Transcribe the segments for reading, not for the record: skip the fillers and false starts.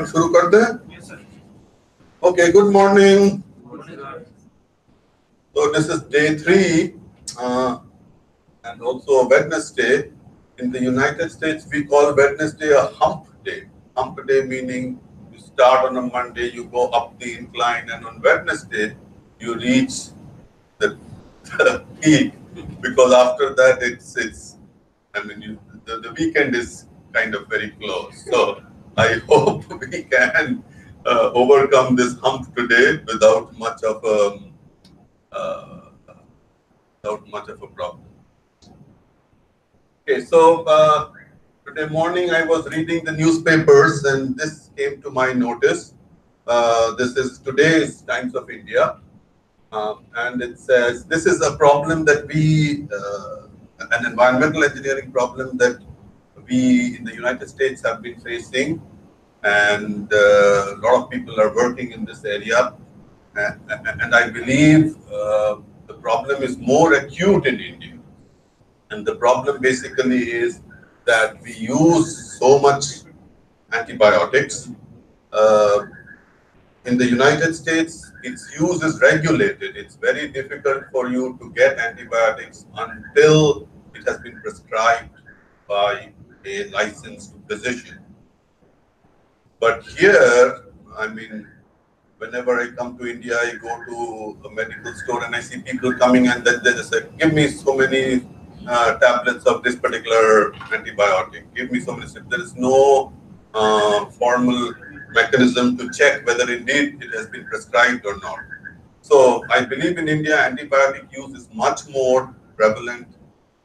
अपन शुरू कर दें? Yes, sir. Okay, good morning. Good morning. So this is day 3 and also Wednesday. In the United States, we call Wednesday a hump day. Hump day meaning you start on a Monday, you go up the incline, and on Wednesday you reach the, the peak, because after that it's I mean the weekend is kind of very close. So I hope we can overcome this hump today without much of uh, a problem. Okay, so today morning I was reading the newspapers and this came to my notice. This is today's Times of India, and it says this is a problem that an environmental engineering problem that we in the United States have been facing, and a lot of people are working in this area. And I believe the problem is more acute in India. And the problem basically is that we use so much antibiotics. In the United States, its use is regulated. It's very difficult for you to get antibiotics until it has been prescribed by a licensed physician. But here, I mean, whenever I come to India, I go to a medical store and I see people coming and then they just say, give me so many tablets of this particular antibiotic. Give me so many. There is no formal mechanism to check whether indeed it has been prescribed or not. So I believe in India, antibiotic use is much more prevalent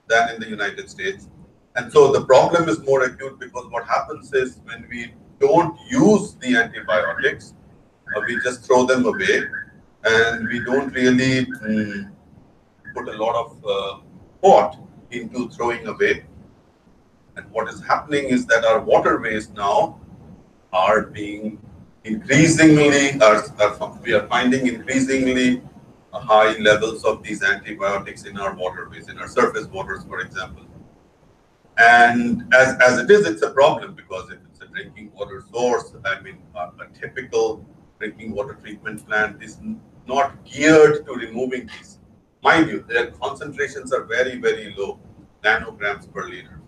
than in the United States. And so the problem is more acute because what happens is when we don't use the antibiotics, we just throw them away, and we don't really put a lot of thought into throwing away. And what is happening is that our waterways now are being increasingly, we are finding increasingly high levels of these antibiotics in our waterways, in our surface waters, for example. And as it is, it's a problem because if it's a drinking water source, I mean, a typical drinking water treatment plant is not geared to removing these. Mind you, their concentrations are very, very low, nanograms per liter.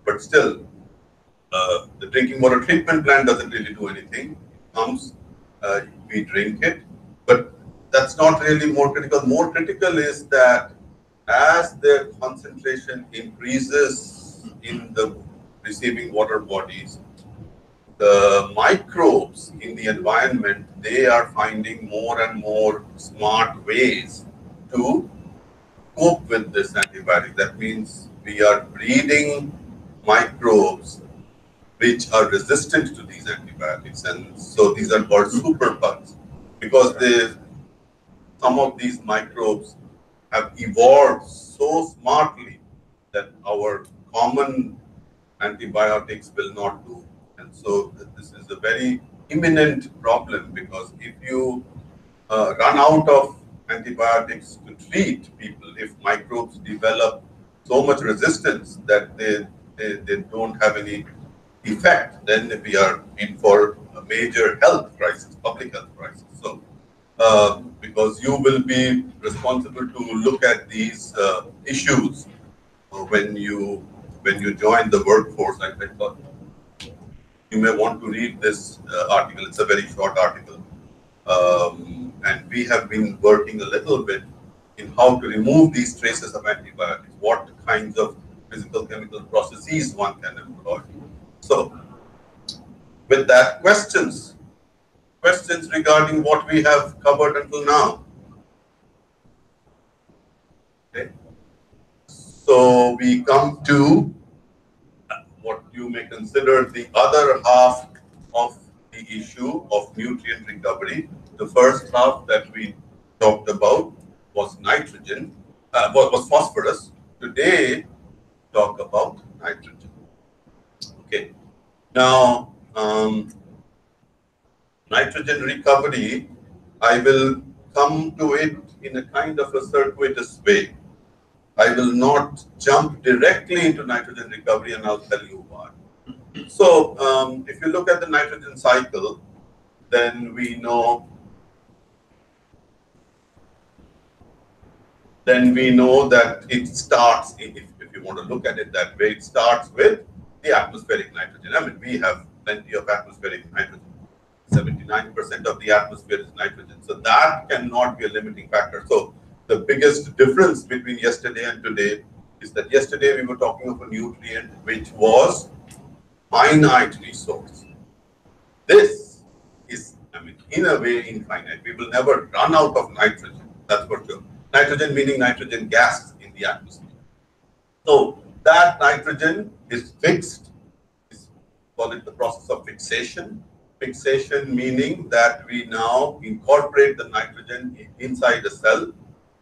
But still, the drinking water treatment plant doesn't really do anything. It comes, we drink it, but that's not really more critical. More critical is that as their concentration increases in the receiving water bodies, the microbes in the environment, they are finding more and more smart ways to cope with this antibiotic. That means we are breeding microbes which are resistant to these antibiotics. And so these are called superbugs because some of these microbes have evolved so smartly that our common antibiotics will not do. And so this is a very imminent problem because if you run out of antibiotics to treat people, if microbes develop so much resistance that they don't have any effect, then we are in for a major health crisis, public health crisis. So because you will be responsible to look at these issues when you join the workforce. I thought you may want to read this article. It's a very short article. And we have been working a little bit in how to remove these traces of antibiotics, what kinds of physical chemical processes one can employ. So, with that, questions regarding what we have covered until now. Okay. So we come to what you may consider the other half of the issue of nutrient recovery. The first half that we talked about was nitrogen, was phosphorus. Today, talk about nitrogen. Okay. Now, nitrogen recovery, I will come to it in a kind of a circuitous way. I will not jump directly into nitrogen recovery, and I'll tell you why. So if you look at the nitrogen cycle, then we know that it starts, if you want to look at it that way, it starts with the atmospheric nitrogen. I mean, we have plenty of atmospheric nitrogen. 79% of the atmosphere is nitrogen. So that cannot be a limiting factor. So the biggest difference between yesterday and today is that yesterday we were talking of a nutrient which was finite resource. This is, I mean, in a way infinite. We will never run out of nitrogen, that's for sure. Nitrogen meaning nitrogen gas in the atmosphere. So that nitrogen is fixed. We call it the process of fixation. Fixation meaning that we now incorporate the nitrogen inside a cell,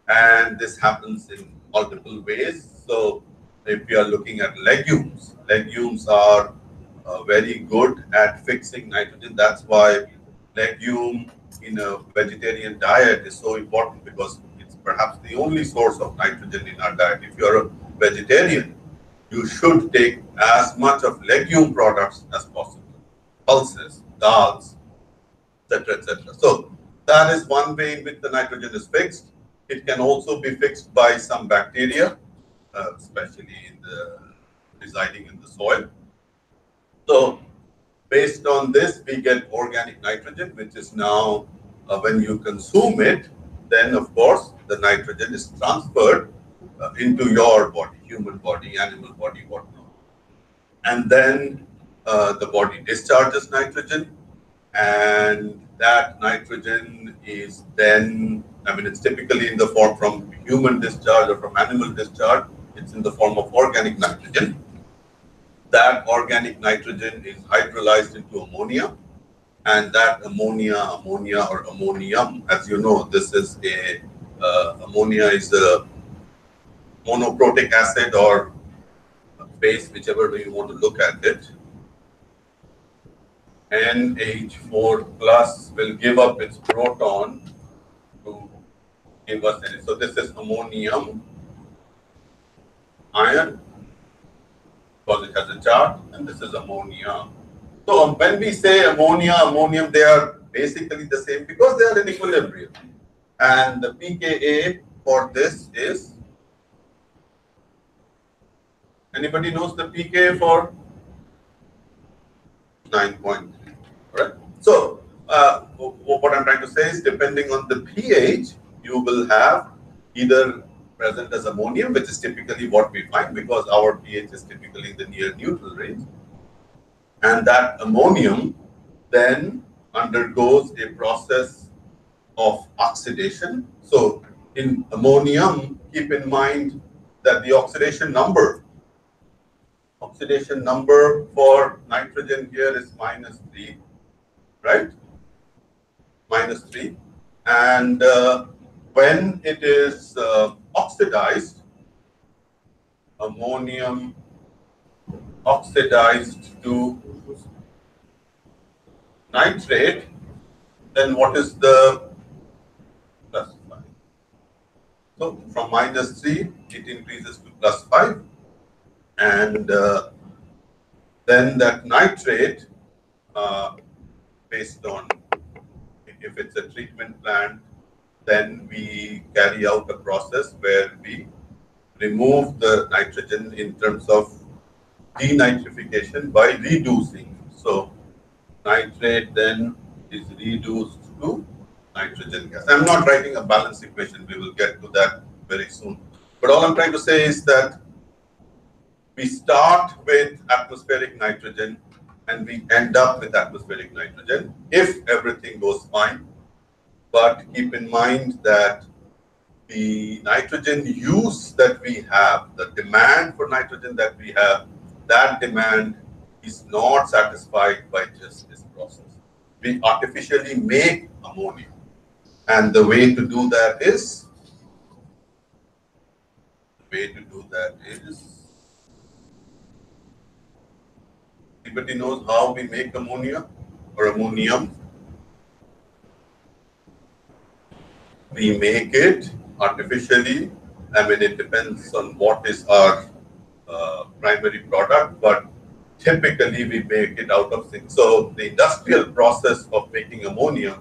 and this happens in multiple ways. So if we are looking at legumes, legumes are very good at fixing nitrogen. That's why legume in a vegetarian diet is so important, because it's perhaps the only source of nitrogen in our diet. If you're a vegetarian, you should take as much of legume products as possible. Pulses, dals, etc., etc. So that is one way in which the nitrogen is fixed. It can also be fixed by some bacteria, especially residing in the soil. So based on this, we get organic nitrogen, which is now, when you consume it, then of course the nitrogen is transferred into your body, human body, animal body, whatnot. And then the body discharges nitrogen, and that nitrogen is then, I mean, it's typically in the form from human discharge or from animal discharge. It's in the form of organic nitrogen. That organic nitrogen is hydrolyzed into ammonia, and that ammonia or ammonium, as you know, this is ammonia is a monoprotic acid or base, whichever way you want to look at it. NH4 plus will give up its proton to give us energy. So this is ammonium ion, because it has a charge, and this is ammonia. So when we say ammonia, ammonium, they are basically the same because they are in equilibrium. And the pKa for this is, anybody knows the pKa for 9.3, right? So what I'm trying to say is, depending on the pH, you will have either present as ammonium, which is typically what we find because our pH is typically in the near neutral range. And that ammonium then undergoes a process of oxidation. So in ammonium, keep in mind that the oxidation number for nitrogen here is -3, right? -3. And when it is oxidized, ammonium oxidized to nitrate, then what is the +5? So from -3, it increases to +5. And then that nitrate, based on if it's a treatment plant, then we carry out a process where we remove the nitrogen in terms of denitrification by reducing. So nitrate then is reduced to nitrogen gas. I'm not writing a balance equation. We will get to that very soon. But all I'm trying to say is that we start with atmospheric nitrogen and we end up with atmospheric nitrogen if everything goes fine. But keep in mind that the nitrogen use that we have, the demand for nitrogen that we have, that demand is not satisfied by just this process. We artificially make ammonia. And the way to do that is, anybody knows how we make ammonia or ammonium? We make it artificially. I mean, it depends on what is our primary product, but typically we make it out of zinc. So the industrial process of making ammonia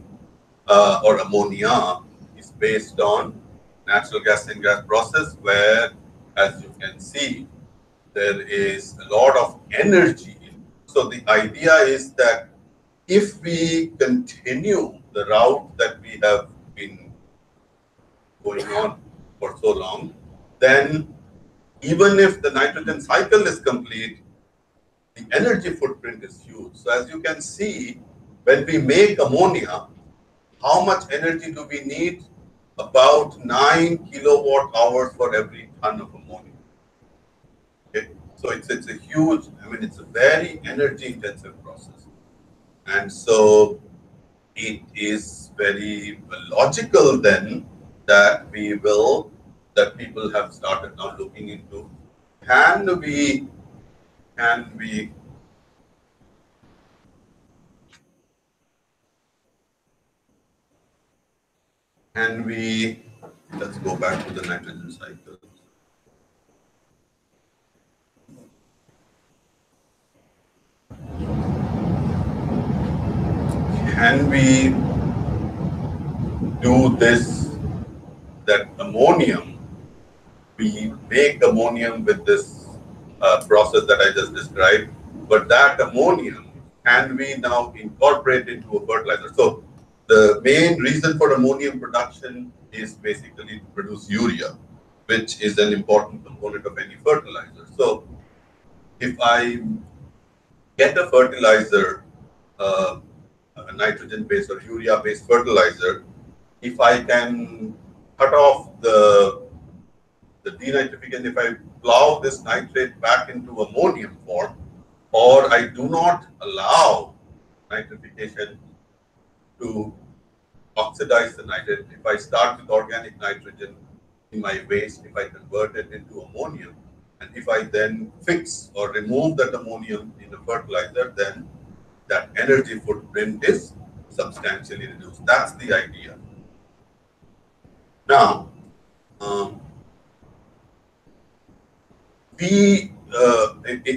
or ammonia is based on natural gas and gas process, where, as you can see, there is a lot of energy. So the idea is that if we continue the route that we have been going on for so long, then even if the nitrogen cycle is complete, the energy footprint is huge. So as you can see, when we make ammonia, how much energy do we need? About 9 kilowatt hours for every ton of ammonia. Okay? So it's a huge, I mean, it's a very energy intensive process. And so it is very logical then that that people have started now looking into, can we let's go back to the nitrogen cycle. Can we do this, that ammonium, we make ammonium with this process that I just described, but that ammonium, can we now incorporate into a fertilizer? So the main reason for ammonium production is basically to produce urea, which is an important component of any fertilizer. So if I get a fertilizer, a nitrogen-based or urea-based fertilizer, if I can cut off the denitrification, if I plow this nitrate back into ammonium form, or I do not allow nitrification to oxidize the nitrate, if I start with organic nitrogen in my waste, if I convert it into ammonium, and if I then fix or remove that ammonium in a fertilizer, then that energy footprint is substantially reduced. That's the idea. Now, we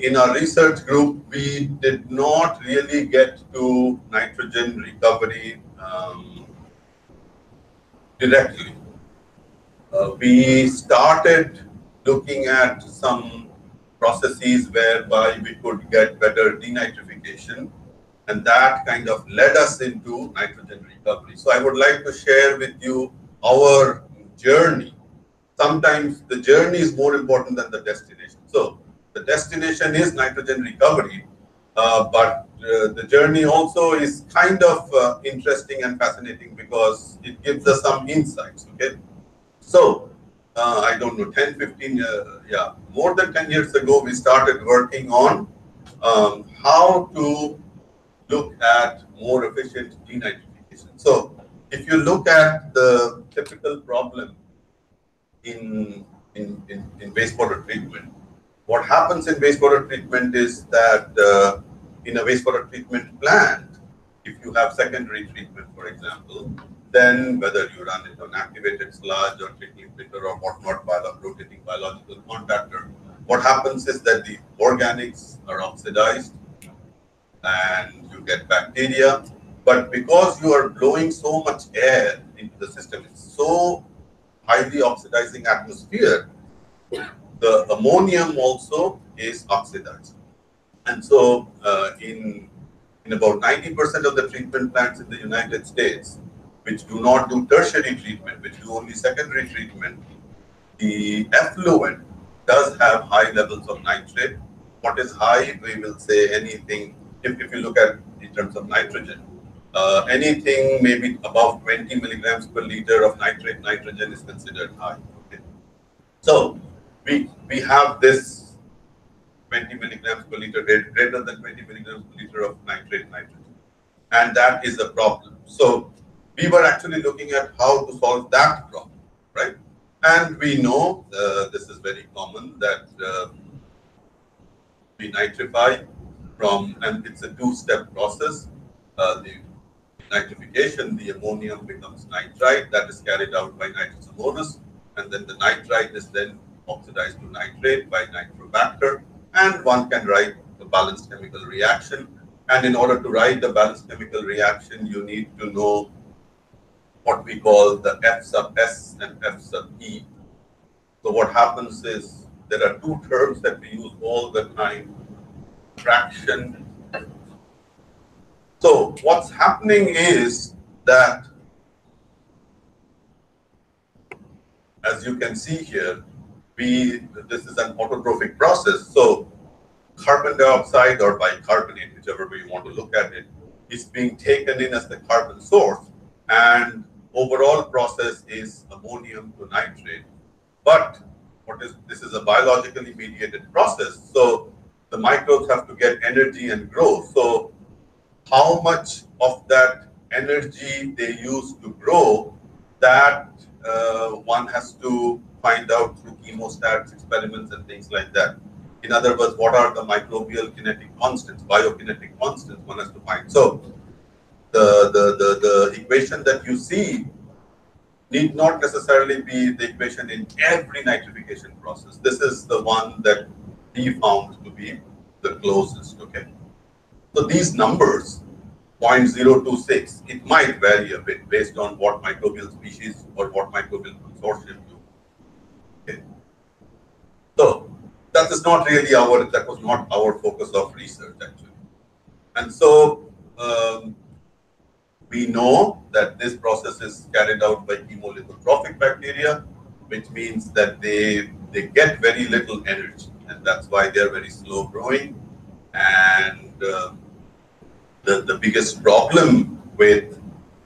in our research group, we did not really get to nitrogen recovery directly. We started looking at some processes whereby we could get better denitrification, and that kind of led us into nitrogen recovery. So I would like to share with you our journey. Sometimes the journey is more important than the destination. So the destination is nitrogen recovery, but the journey also is kind of interesting and fascinating because it gives us some insights. Okay, so I don't know, 10, 15, yeah, more than 10 years ago, we started working on how to look at more efficient denitrification. So if you look at the typical problem in wastewater treatment, what happens in wastewater treatment is that in a wastewater treatment plant, if you have secondary treatment, for example, then whether you run it on activated sludge or trickling filter or whatnot, rotating biological contactor, what happens is that the organics are oxidized and you get bacteria. But because you are blowing so much air into the system, it's so highly oxidizing atmosphere, the ammonium also is oxidized. And so in about 90% of the treatment plants in the United States, which do not do tertiary treatment, which do only secondary treatment, the effluent does have high levels of nitrate. What is high? We will say anything, if you look at in terms of nitrogen, anything maybe above 20 milligrams per liter of nitrogen is considered high. Okay? So we have this 20 milligrams per liter, greater than 20 milligrams per liter of nitrogen, and that is a problem. So we were actually looking at how to solve that problem, right? And we know this is very common that we nitrify from, and it's a two-step process. The nitrification, the ammonium becomes nitrite, that is carried out by nitrous ammonius, and then the nitrite is then oxidized to nitrate by nitrobacter, and one can write a balanced chemical reaction. And in order to write the balanced chemical reaction, you need to know what we call the F sub S and F sub E. So what happens is there are two terms that we use all the time, fraction. So what's happening is that, as you can see here, this is an autotrophic process. So carbon dioxide or bicarbonate, whichever way you want to look at it, is being taken in as the carbon source, and overall process is ammonium to nitrate. But this is a biologically mediated process, so the microbes have to get energy and grow. So how much of that energy they use to grow, that one has to find out through chemostats, experiments, and things like that. In other words, what are the microbial kinetic constants, biokinetic constants one has to find. So the equation that you see need not necessarily be the equation in every nitrification process. This is the one that we found to be the closest, okay? So these numbers, 0.026, it might vary a bit based on what microbial species or what microbial consortium you. Okay. So that is not really that was not our focus of research actually. And so we know that this process is carried out by chemolithotrophic bacteria, which means that they get very little energy, and that's why they're very slow growing. And the biggest problem with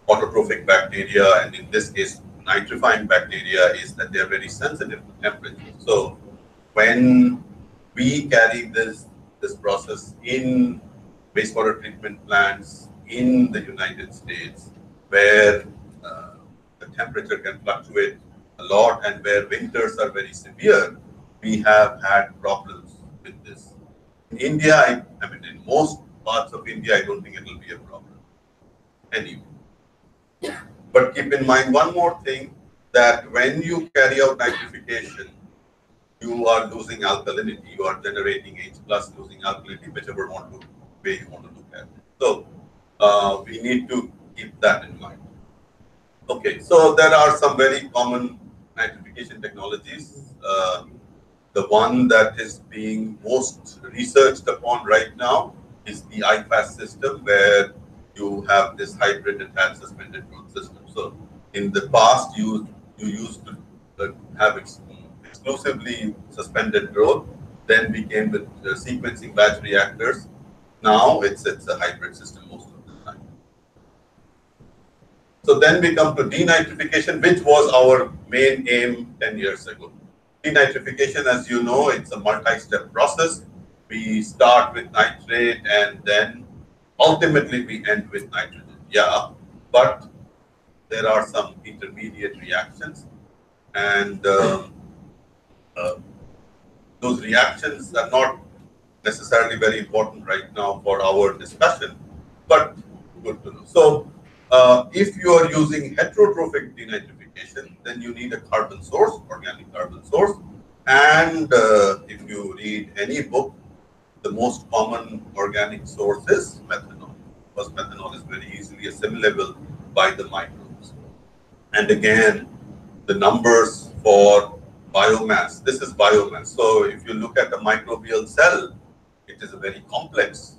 autotrophic bacteria, and in this case nitrifying bacteria, is that they're very sensitive to temperature. So when we carry this process in wastewater treatment plants in the United States, where the temperature can fluctuate a lot and where winters are very severe, we have had problems with this. In India, I mean, in most parts of India, I don't think it will be a problem anyway. But keep in mind one more thing, that when you carry out nitrification, you are losing alkalinity. You are generating H plus, losing alkalinity, whichever way you want to look at it. So we need to keep that in mind. Okay, so there are some very common nitrification technologies. The one that is being most researched upon right now is the IFAS system, where you have this hybrid attached suspended growth system. So in the past, you used to have exclusively suspended growth, then became with sequencing batch reactors. Now it's a hybrid system most of the time. So then we come to denitrification, which was our main aim 10 years ago. Denitrification, as you know, it's a multi-step process. We start with nitrate and then ultimately we end with nitrogen. Yeah, but there are some intermediate reactions, and those reactions are not necessarily very important right now for our discussion, but good to know. So if you are using heterotrophic denitrification, then you need a carbon source, organic carbon source. And if you read any book, the most common organic source is methanol, because methanol is very easily assimilable by the microbes. And again, the numbers for biomass, this is biomass. So if you look at a microbial cell, it is a very complex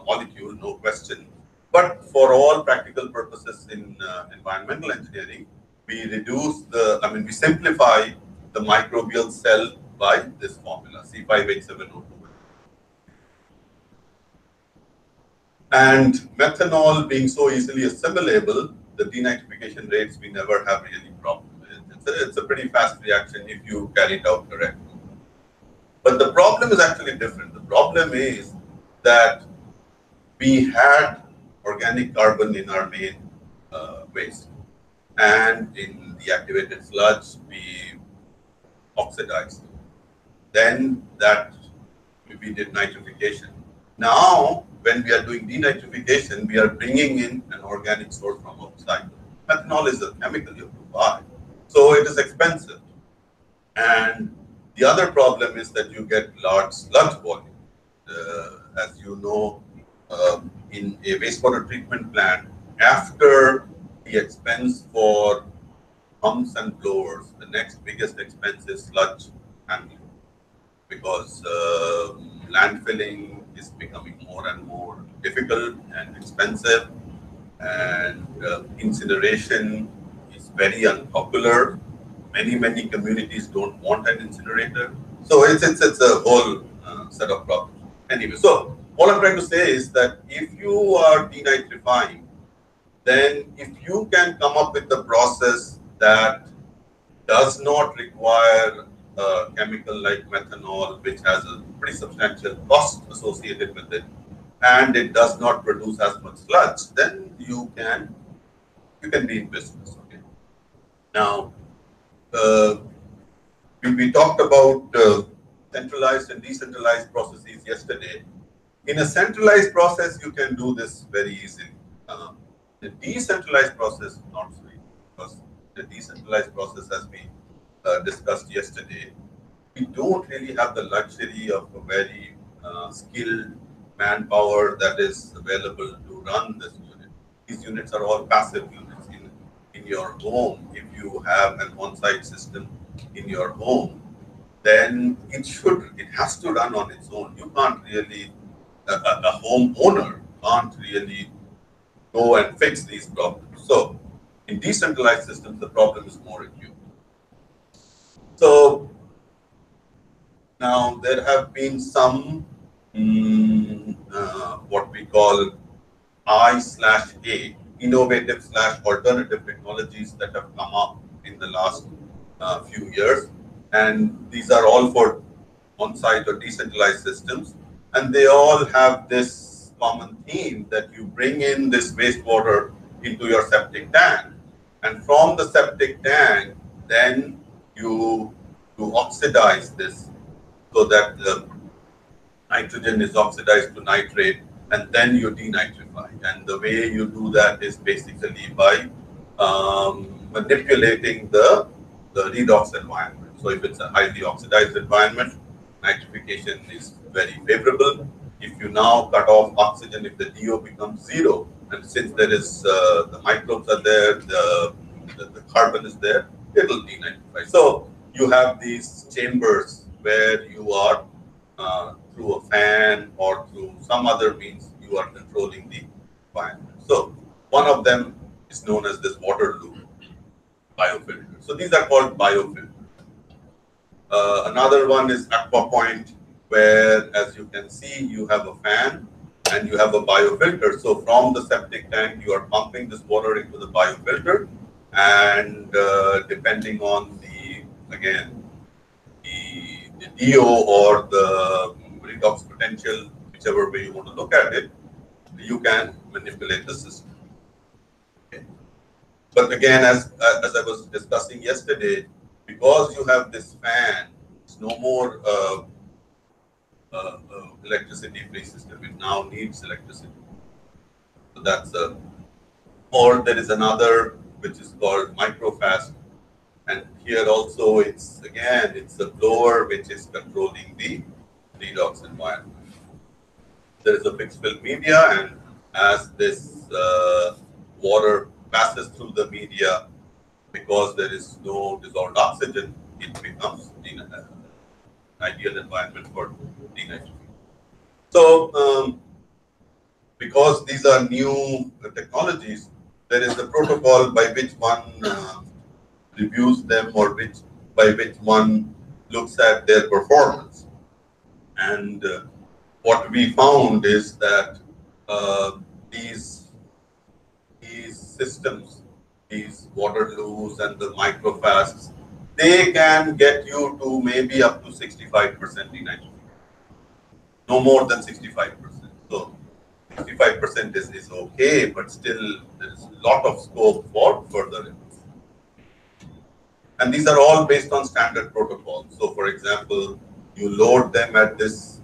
molecule, no question. But for all practical purposes in environmental engineering, we we simplify the microbial cell by this formula, C5H7O2. And methanol being so easily assimilable, the denitrification rates we never have really problem with. It's a pretty fast reaction if you carry it out correctly. But the problem is actually different. The problem is that we had organic carbon in our main waste, and in the activated sludge we oxidized. Then we did nitrification. Now, when we are doing denitrification, we are bringing in an organic source from outside. Methanol is a chemical you have to buy, so it is expensive. And the other problem is that you get large sludge volume. as you know, in a wastewater treatment plant, after the expense for pumps and blowers, the next biggest expense is sludge handling, because landfilling is becoming more and more difficult and expensive, and incineration is very unpopular. Many communities don't want an incinerator, so it's a whole set of problems. Anyway, so all I'm trying to say is that if you are denitrifying, then if you can come up with a process that does not require a chemical like methanol, which has a pretty substantial cost associated with it, and it does not produce as much sludge, then you can be in business. Okay. Now, uh, we talked about centralized and decentralized processes yesterday. In a centralized process, you can do this very easily. The decentralized process, not so easy, because the decentralized process, as we discussed yesterday, we don't really have the luxury of a very skilled manpower that is available to run this unit. These units are all passive units in your home. If you have an on-site system in your home, then it has to run on its own. You can't really, a homeowner can't really go and fix these problems. So in decentralized systems, the problem is more acute. So now there have been some what we call I/A, innovative/alternative technologies that have come up in the last few years, and these are all for on-site or decentralized systems, and they all have this common theme that you bring in this wastewater into your septic tank, and from the septic tank, then you oxidize this so that the nitrogen is oxidized to nitrate, and then you denitrify. And the way you do that is basically by manipulating the redox environment. So if it's a highly oxidized environment, nitrification is very favorable. If you now cut off oxygen, if the DO becomes zero, and since there is the microbes are there, the carbon is there, it will denitrify. So you have these chambers where you are through a fan or through some other means, you are controlling the environment. So one of them is known as this water loop biofilter. So these are called biofilters. Another one is aqua point, where, as you can see, you have a fan and you have a biofilter. So from the septic tank, you are pumping this water into the biofilter, and depending on the DO or the redox potential, whichever way you want to look at it, you can manipulate the system. Okay. But again, as I was discussing yesterday, because you have this fan, it's no more electricity-free system. It now needs electricity. So that's or there is another which is called microfast, and here also it's a blower which is controlling the redox environment. There is a fixed film media, and as this water passes through the media, because there is no dissolved oxygen, it becomes an ideal environment for denitrification. So, because these are new technologies, there is a protocol by which one reviews them, or by which one looks at their performance. And what we found is that these systems, these water loops and the microfasts, they can get you to maybe up to 65% denitrification. No more than 65%. So 65% is okay, but still there is a lot of scope for further improvement. And these are all based on standard protocols. So, for example, you load them at this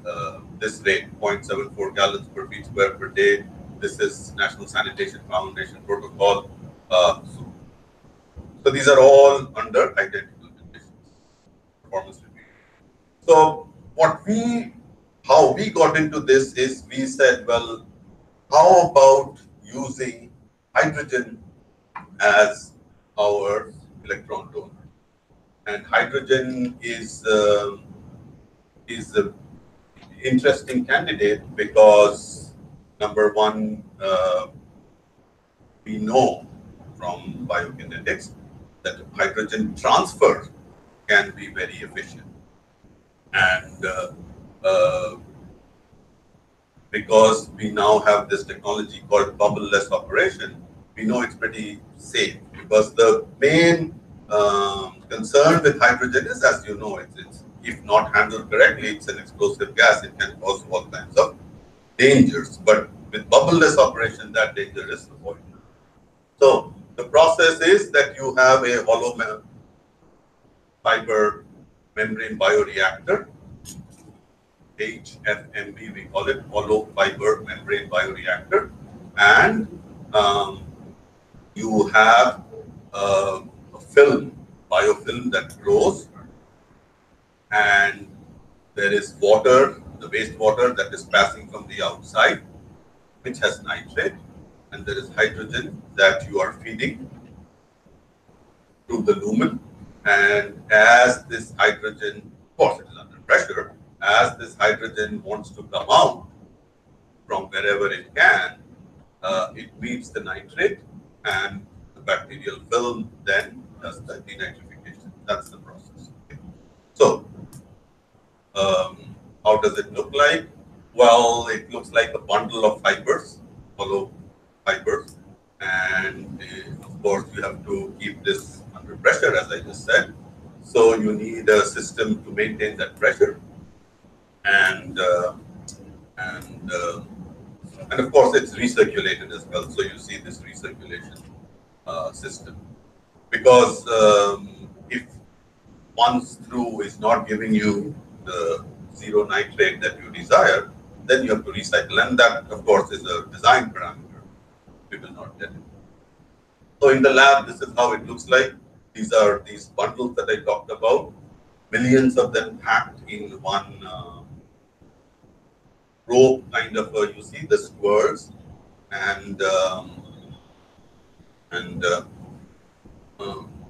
rate, 0.74 gallons per feet square per day. This is National Sanitation Foundation protocol. So these are all under identical conditions, performance review. So how how we got into this is we said, well, how about using hydrogen as our electron donor? And hydrogen is an interesting candidate because number one, we know from biokinetics that hydrogen transfer can be very efficient, and uh, because we now have this technology called bubble-less operation, we know it's pretty safe. Because the main concern with hydrogen is, as you know, it's if not handled correctly, it's an explosive gas. It can cause all kinds of dangers. But with bubble-less operation, that danger is avoided. So the process is that you have a hollow fiber membrane bioreactor, HFMB, we call it hollow fiber membrane bioreactor, and you have a film, biofilm that grows, and there is water, the wastewater that is passing from the outside, which has nitrate, and there is hydrogen that you are feeding through the lumen. And as this hydrogen, of course, it is under pressure, as this hydrogen wants to come out from wherever it can, it meets the nitrate, and the bacterial film then does the denitrification. That's the process. So, how does it look like? Well, it looks like a bundle of fibers, hollow fibers, and of course, you have to keep this under pressure, as I just said. So, you need a system to maintain that pressure, and of course, it's recirculated as well. So, you see this recirculation system, because if one screw is not giving you the zero nitrate that you desire, then you have to recycle, and that, of course, is a design parameter. We will not get it. So in the lab, this is how it looks like. These are these bundles that I talked about, millions of them packed in one rope, kind of. You see the squares, and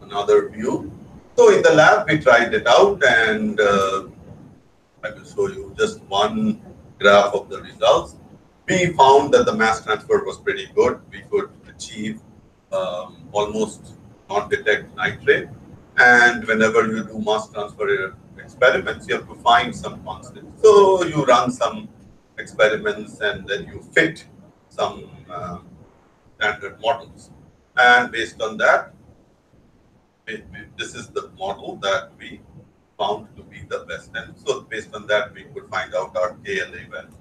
another view. So in the lab, we tried it out, and I will show you just one graph of the results. We found that the mass transfer was pretty good. We could achieve almost non-detect nitrate. And whenever you do mass transfer experiments, you have to find some constant. So you run some experiments, and then you fit some standard models. And based on that, this is the model that we found to be the best. And so based on that, we could find out our KLA values.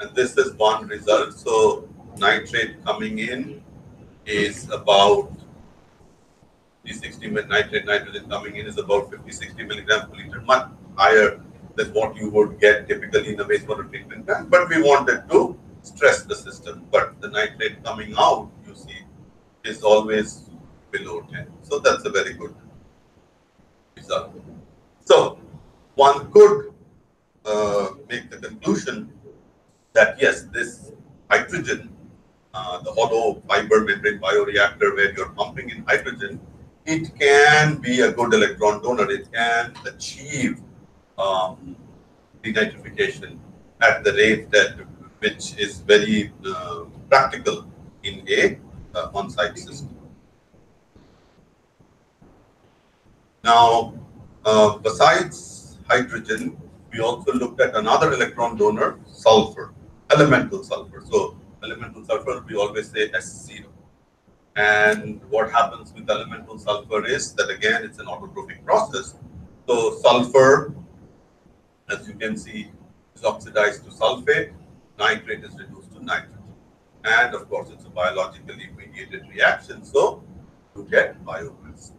And this is one result. So nitrate coming in is about 60 nitrogen coming in is about 50-60 milligrams per liter, much higher than what you would get typically in a wastewater treatment plant. But we wanted to stress the system. But the nitrate coming out, you see, is always below 10. So that's a very good result. So one could make the conclusion that yes, this hydrogen, the hollow fiber membrane bioreactor where you're pumping in hydrogen, it can be a good electron donor. It can achieve denitrification at the rate that which is very practical in a on-site system. Now, besides hydrogen, we also looked at another electron donor, sulfur, elemental sulfur. So, elemental sulfur, we always say S0. And what happens with elemental sulfur is that, again, it's an autotrophic process. So, sulfur, as you can see, is oxidized to sulfate, nitrate is reduced to nitrogen. And of course, it's a biologically mediated reaction, so you get biomass.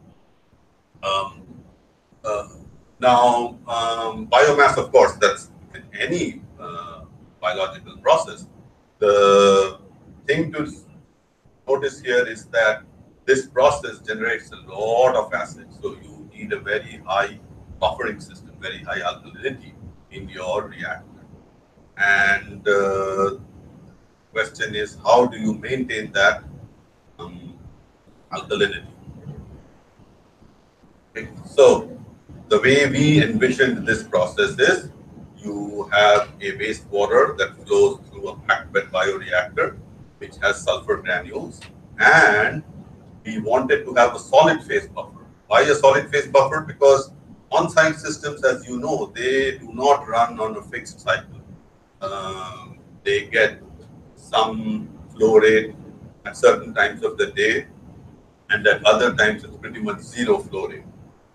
Biomass, of course, that's in any biological process. The thing to notice here is that this process generates a lot of acid, so you need a very high buffering system, very high alkalinity in your reactor. And question is, how do you maintain that um, alkalinity? Okay. So the way we envisioned this process is you have a wastewater that flows through a packed bed bioreactor, which has sulfur granules, and we wanted to have a solid phase buffer. Why a solid phase buffer? Because on-site systems, as you know, they do not run on a fixed cycle. They get some flow rate at certain times of the day, and at other times it's pretty much zero flow rate.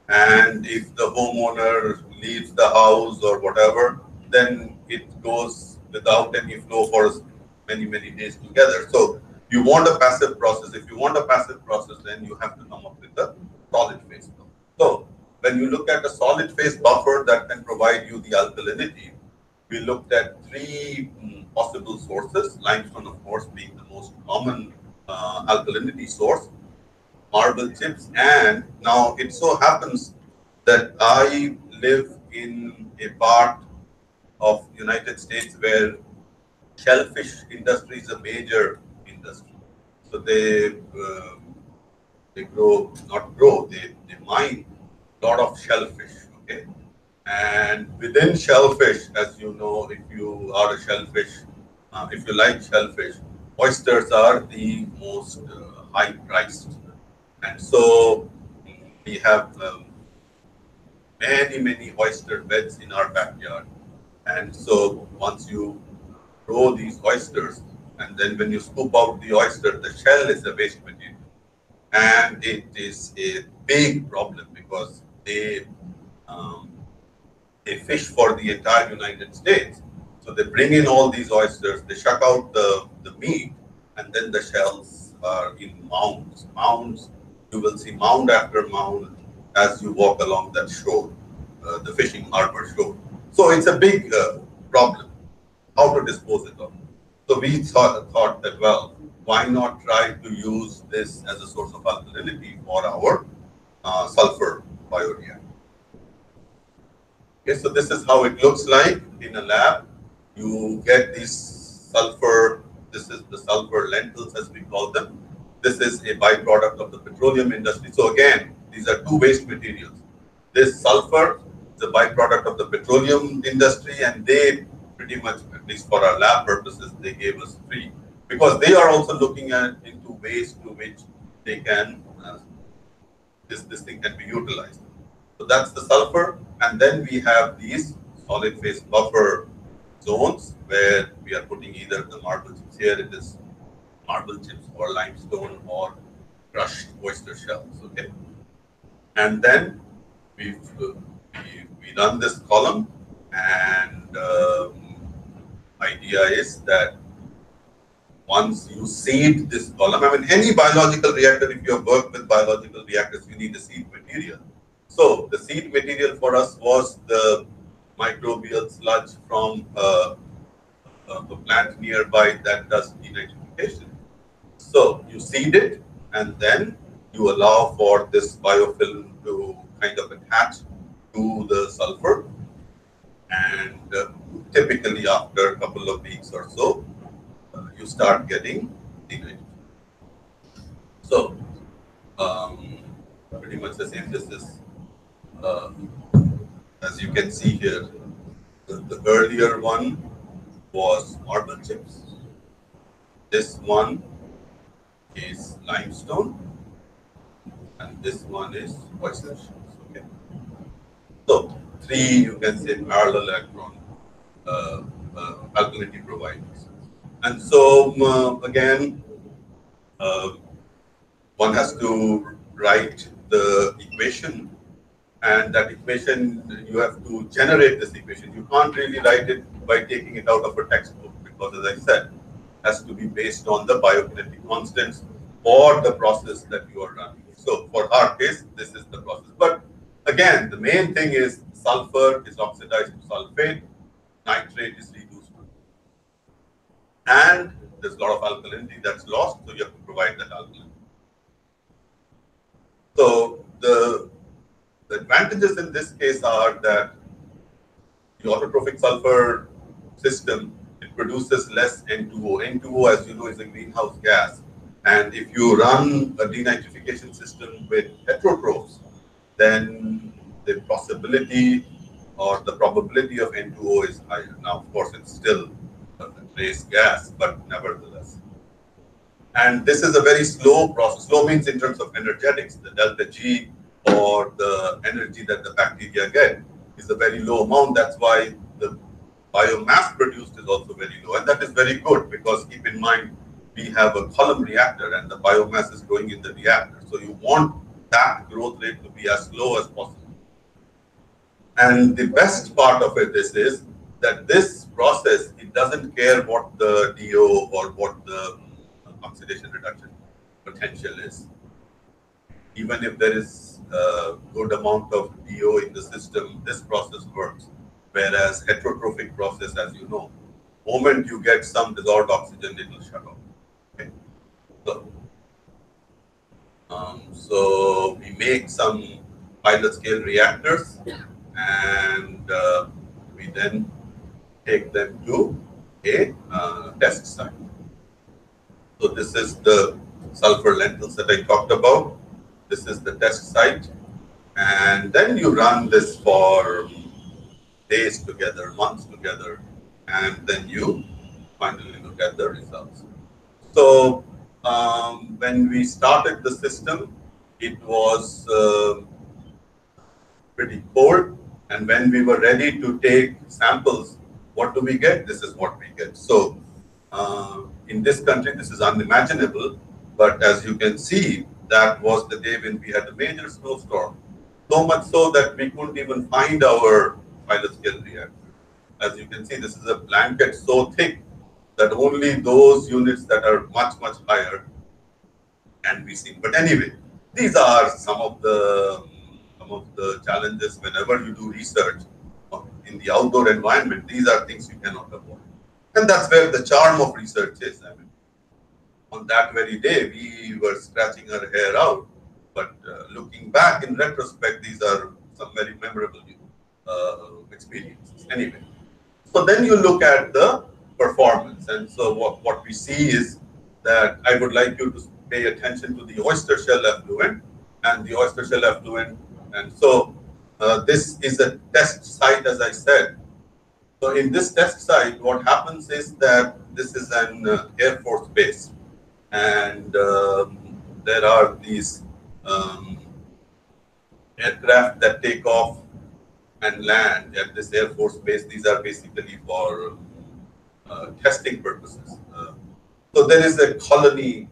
And if the homeowner leaves the house or whatever, then it goes without any flow for many, many days together. So you want a passive process. If you want a passive process, then you have to come up with a solid phase buffer. So when you look at a solid phase buffer that can provide you the alkalinity, we looked at three possible sources, limestone, of course, being the most common alkalinity source, marble chips, and now it so happens that I live in a part of United States where shellfish industry is a major industry. So they grow, not grow, they mine a lot of shellfish. Okay, and within shellfish, as you know, if you are a shellfish, if you like shellfish, oysters are the most high priced. And so we have many, many oyster beds in our backyard. And so once you grow these oysters, and then when you scoop out the oyster, the shell is a waste material. And it is a big problem because um, they fish for the entire United States. So they bring in all these oysters, they shuck out the meat, and then the shells are in mounds. Mounds, you will see mound after mound as you walk along that shore, the fishing harbor shore. So it's a big problem, how to dispose it of. So we thought that, well, why not try to use this as a source of alkalinity for our sulfur bioreactor? Okay, so this is how it looks like in a lab. You get these sulfur, this is the sulfur lentils as we call them. This is a byproduct of the petroleum industry. So again, these are two waste materials. This sulfur is a byproduct of the petroleum industry, and they pretty much, at least for our lab purposes, they gave us free because they are also looking at into ways to which they can this thing can be utilized. So that's the sulfur, and then we have these solid phase buffer zones where we are putting either the marble chips. Here it is marble chips or limestone or crushed oyster shells. Okay, and then we run this column, and idea is that once you seed this column, I mean, any biological reactor, if you have worked with biological reactors, you need a seed material. So the seed material for us was the microbial sludge from a plant nearby that does denitrification. So you seed it, and then you allow for this biofilm to kind of attach to the sulfur, and typically after a couple of weeks or so, you start getting denitrification. So pretty much the same. This is uh, as you can see here, the earlier one was marble chips. This one is limestone, and this one is oyster shells. Okay. So three, you can say, parallel electron alkalinity providers. And so again, uh, one has to write the equation, and that equation, you have to generate this equation. You can't really write it by taking it out of a textbook because, as I said, it has to be based on the biokinetic constants or the process that you are running. So for our case, this is the process. But again, the main thing is sulfur is oxidized to sulfate, nitrate is reduced to, and there's a lot of alkalinity that's lost, so you have to provide that alkalinity. So the advantages in this case are that The autotrophic sulfur system, it produces less N2O. N2O, as you know, is a greenhouse gas. And if you run a denitrification system with heterotrophs, then the possibility or the probability of N2O is higher. Now, of course, it's still a trace gas, but nevertheless. And this is a very slow process. Slow means in terms of energetics, the delta G or the energy that the bacteria get is a very low amount. That's why the biomass produced is also very low. And that is very good because keep in mind, we have a column reactor and the biomass is growing in the reactor. So you want that growth rate to be as low as possible. And the best part of it is that this process, it doesn't care what the DO or what the oxidation reduction potential is. Even if there is a good amount of DO in the system, this process works. Whereas heterotrophic process, as you know, moment you get some dissolved oxygen, it will shut off. Okay. So we make some pilot scale reactors and we then take them to a test site. So this is the sulfur lentils that I talked about. This is the test site. And then you run this for days together, months together, and then you finally look at the results. So when we started the system, it was pretty cold. And when we were ready to take samples, what do we get? This is what we get. So in this country, this is unimaginable. But as you can see, that was the day when we had a major snowstorm. So much so that we couldn't even find our pilot scale reactor. As you can see, this is a blanket so thick that only those units that are much, much higher can be seen. But anyway, these are some of the challenges whenever you do research in the outdoor environment. These are things you cannot avoid. And that's where the charm of research is. I mean, on that very day, we were scratching our hair out. But looking back in retrospect, these are some very memorable experiences. Anyway, so then you look at the performance. And so what we see is that I would like you to pay attention to the oyster shell effluent and the oyster shell effluent. And so this is a test site, as I said. So in this test site, what happens is that this is an Air Force base. And there are these aircraft that take off and land at this Air Force base. These are basically for testing purposes. So there is a colony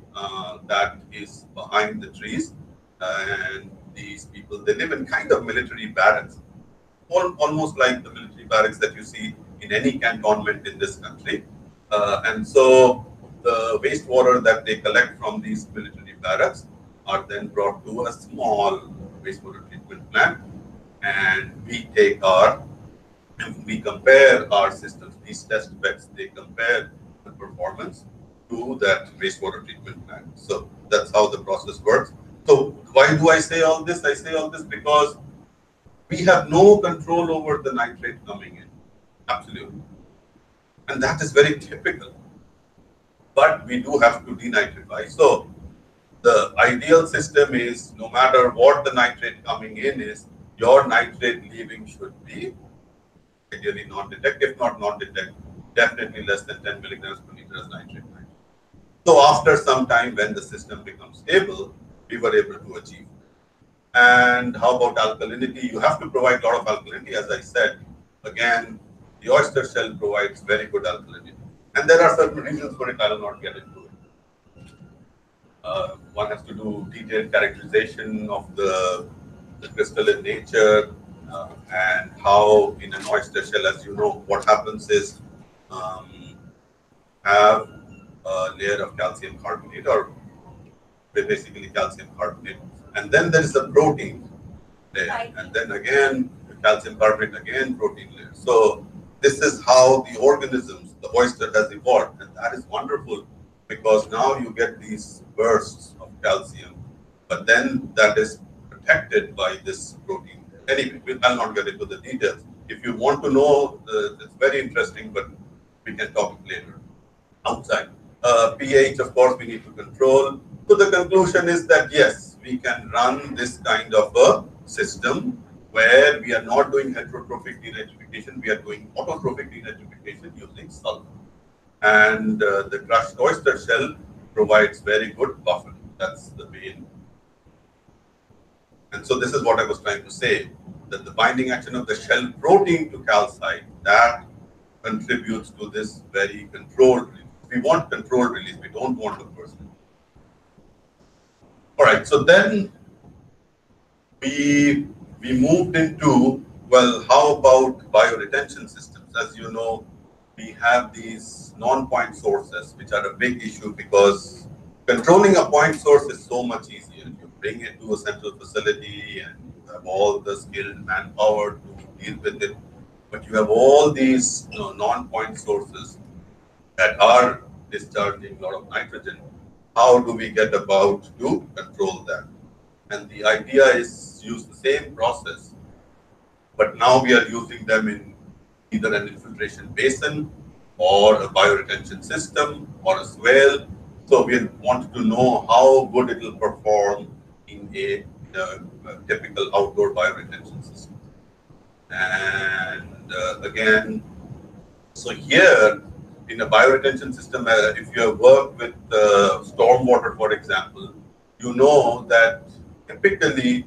that is behind the trees, and these people, they live in kind of military barracks, almost like the military barracks that you see in any cantonment in this country. And so the wastewater that they collect from these military barracks are then brought to a small wastewater treatment plant, and we compare our systems. These test beds, they compare the performance to that wastewater treatment plant. So that's how the process works. So why do I say all this? I say all this because we have no control over the nitrate coming in. Absolutely. And that is very typical. But we do have to denitrify. So the ideal system is no matter what the nitrate coming in is, your nitrate leaving should be ideally non-detect, if not non-detect, definitely less than 10 milligrams per liter as nitrate. So after some time, when the system becomes stable, we were able to achieve. And how about alkalinity? You have to provide a lot of alkalinity, as I said. Again, the oyster shell provides very good alkalinity. And there are certain reasons for it. I will not get into it. One has to do detailed characterization of the crystalline nature and how in an oyster shell, as you know, what happens is have a layer of calcium carbonate or basically calcium carbonate. And then there is a protein layer. And then again, calcium carbonate, again, protein layer. So this is how the organisms, the oyster has evolved. And that is wonderful because now you get these bursts of calcium, but then that is protected by this protein. Anyway, I'll not get into the details. If you want to know, it's very interesting, but we can talk later outside. pH, of course, we need to control. So the conclusion is that yes, we can run this kind of a system where we are not doing heterotrophic denitrification, we are doing autotrophic denitrification using sulfur. And the crushed oyster shell provides very good buffer. That's the main. And so this is what I was trying to say, that the binding action of the shell protein to calcite, that contributes to this very controlled release. We want controlled release, we don't want a person. All right, so then we moved into, well, how about bioretention systems? As you know, we have these non-point sources, which are a big issue because controlling a point source is so much easier. You bring it to a central facility and you have all the skilled manpower to deal with it. But you have all these non-point sources that are discharging a lot of nitrogen. How do we get about to control that? And the idea is use the same process, but now we are using them in either an infiltration basin or a bioretention system or a swale. So we wanted to know how good it will perform in a typical outdoor bioretention system. And again, so here in a bioretention system, if you have worked with stormwater, for example, you know that typically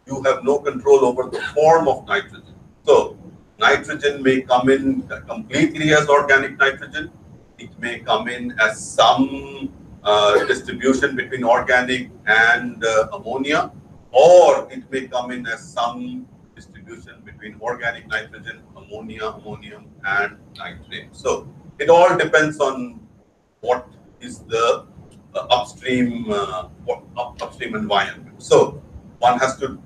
you have no control over the form of nitrogen. So nitrogen may come in completely as organic nitrogen. It may come in as some distribution between organic and ammonia, or it may come in as some distribution between organic nitrogen, ammonia, ammonium, and nitrate. So it all depends on what is the upstream upstream environment. So one has to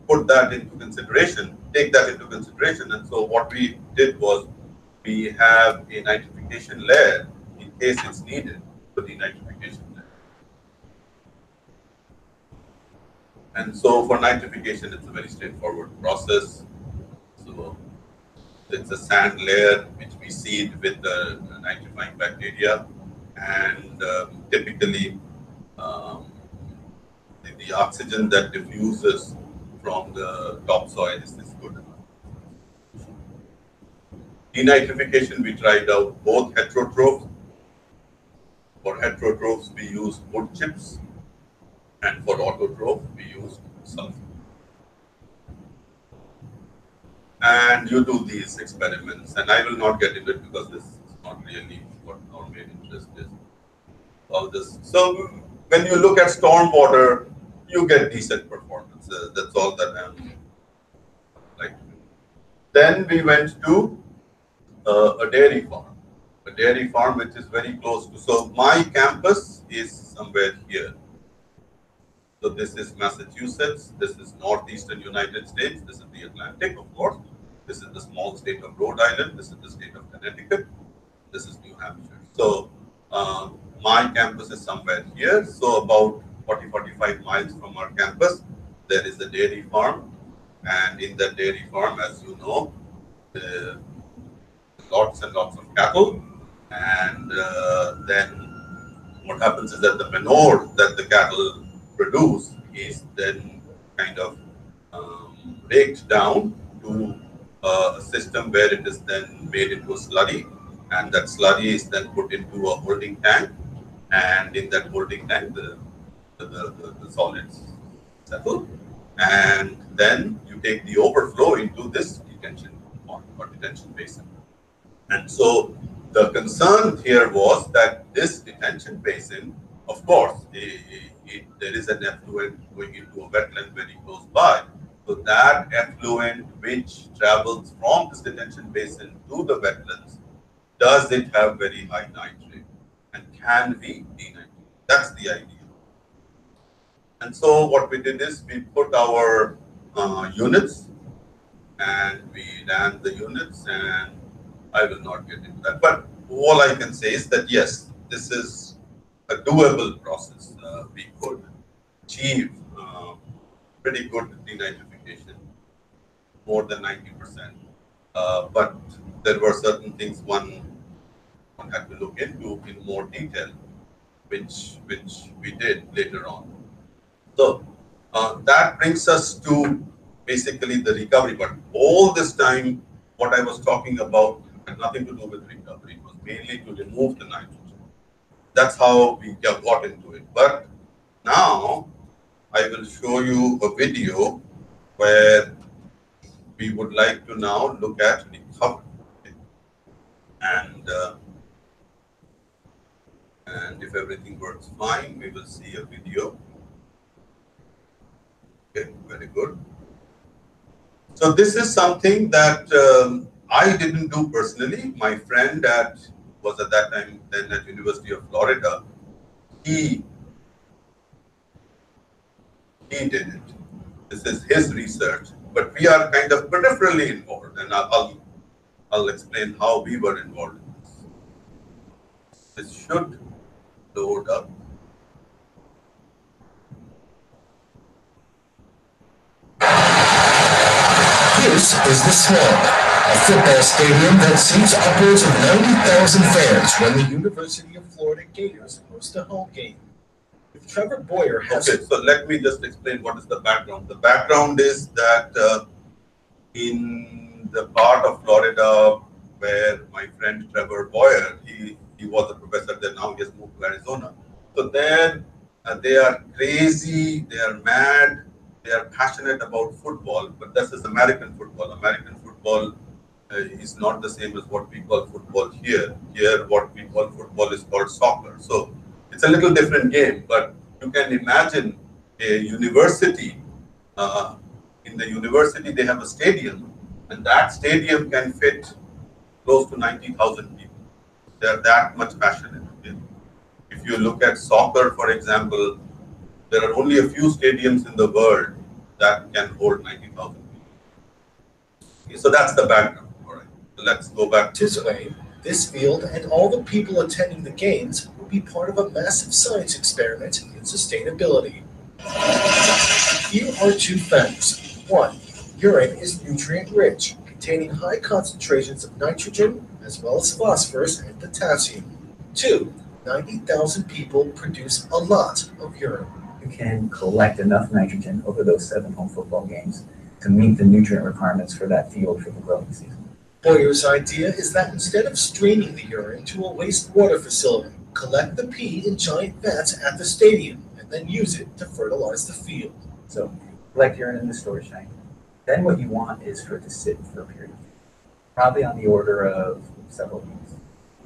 put that into consideration, take that into consideration. And so what we did was we have a nitrification layer in case it's needed for the nitrification layer. And so for nitrification, it's a very straightforward process. So it's a sand layer which we seed with the nitrifying bacteria, and typically the oxygen that diffuses from the topsoil is good enough. Denitrification, we tried out both heterotrophs. For heterotrophs, we used wood chips, and for autotroph, we used sulfur. And you do these experiments, and I will not get into it because this is not really what our main interest is. All this. So when you look at stormwater, you get decent performance. That's all that I'm like. Then we went to a dairy farm which is very close to. So my campus is somewhere here. So this is Massachusetts. This is northeastern United States. This is the Atlantic, of course. This is the small state of Rhode Island. This is the state of Connecticut. This is New Hampshire. So my campus is somewhere here. So about 40-45 miles from our campus, there is a dairy farm. And in that dairy farm, as you know, lots and lots of cattle. And then what happens is that the manure that the cattle produce is then kind of raked down to a system where it is then made into a slurry, and that slurry is then put into a holding tank, and in that holding tank the solids settle, and then you take the overflow into this detention pond or detention basin. And so the concern here was that this detention basin, of course, there is an effluent going into a wetland very close by. So that effluent which travels from this detention basin to the wetlands, does it have very high nitrate? And can we denitrate? That's the idea. And so what we did is we put our units, and we ran the units, and I will not get into that. But all I can say is that yes, this is a doable process. We could achieve pretty good denitrification. more than 90%. But there were certain things one had to look into in more detail, which we did later on. So that brings us to basically the recovery. But all this time, what I was talking about had nothing to do with recovery. It was mainly to remove the nitrogen. That's how we got into it. But now I will show you a video where we would like to now look at recovery. And and if everything works fine, we will see a video. Okay, very good. So this is something that I didn't do personally. My friend that was at that time then at University of Florida, he did it. This is his research, but we are kind of peripherally involved, and I'll explain how we were involved in this. This should load up. This is the Swamp, a football stadium that seats upwards of 90,000 fans when the University of Florida Gators host a home game. If Trevor Boyer has... Okay, so let me just explain what is the background. The background is that in the part of Florida where my friend Trevor Boyer, he was a professor there, now he has moved to Arizona. So there they are crazy, they are mad, they are passionate about football, but this is American football. American football is not the same as what we call football here. Here, what we call football is called soccer. So it's a little different game, but you can imagine a university. In the university, they have a stadium, and that stadium can fit close to 90,000 people. They are that much passionate. Okay? If you look at soccer, for example, there are only a few stadiums in the world that can hold 90,000 people. Okay, so that's the background. All right, so let's go back to This way, this field and all the people attending the games will be part of a massive science experiment in sustainability. Here are two facts. One, urine is nutrient-rich, containing high concentrations of nitrogen as well as phosphorus and potassium. Two, 90,000 people produce a lot of urine. You can collect enough nitrogen over those 7 home football games to meet the nutrient requirements for that field for the growing season. Boyer's idea is that instead of streaming the urine to a wastewater facility, collect the pee in giant vats at the stadium and then use it to fertilize the field. So collect urine in the storage tank. Then what you want is for it to sit for a period, probably on the order of several weeks.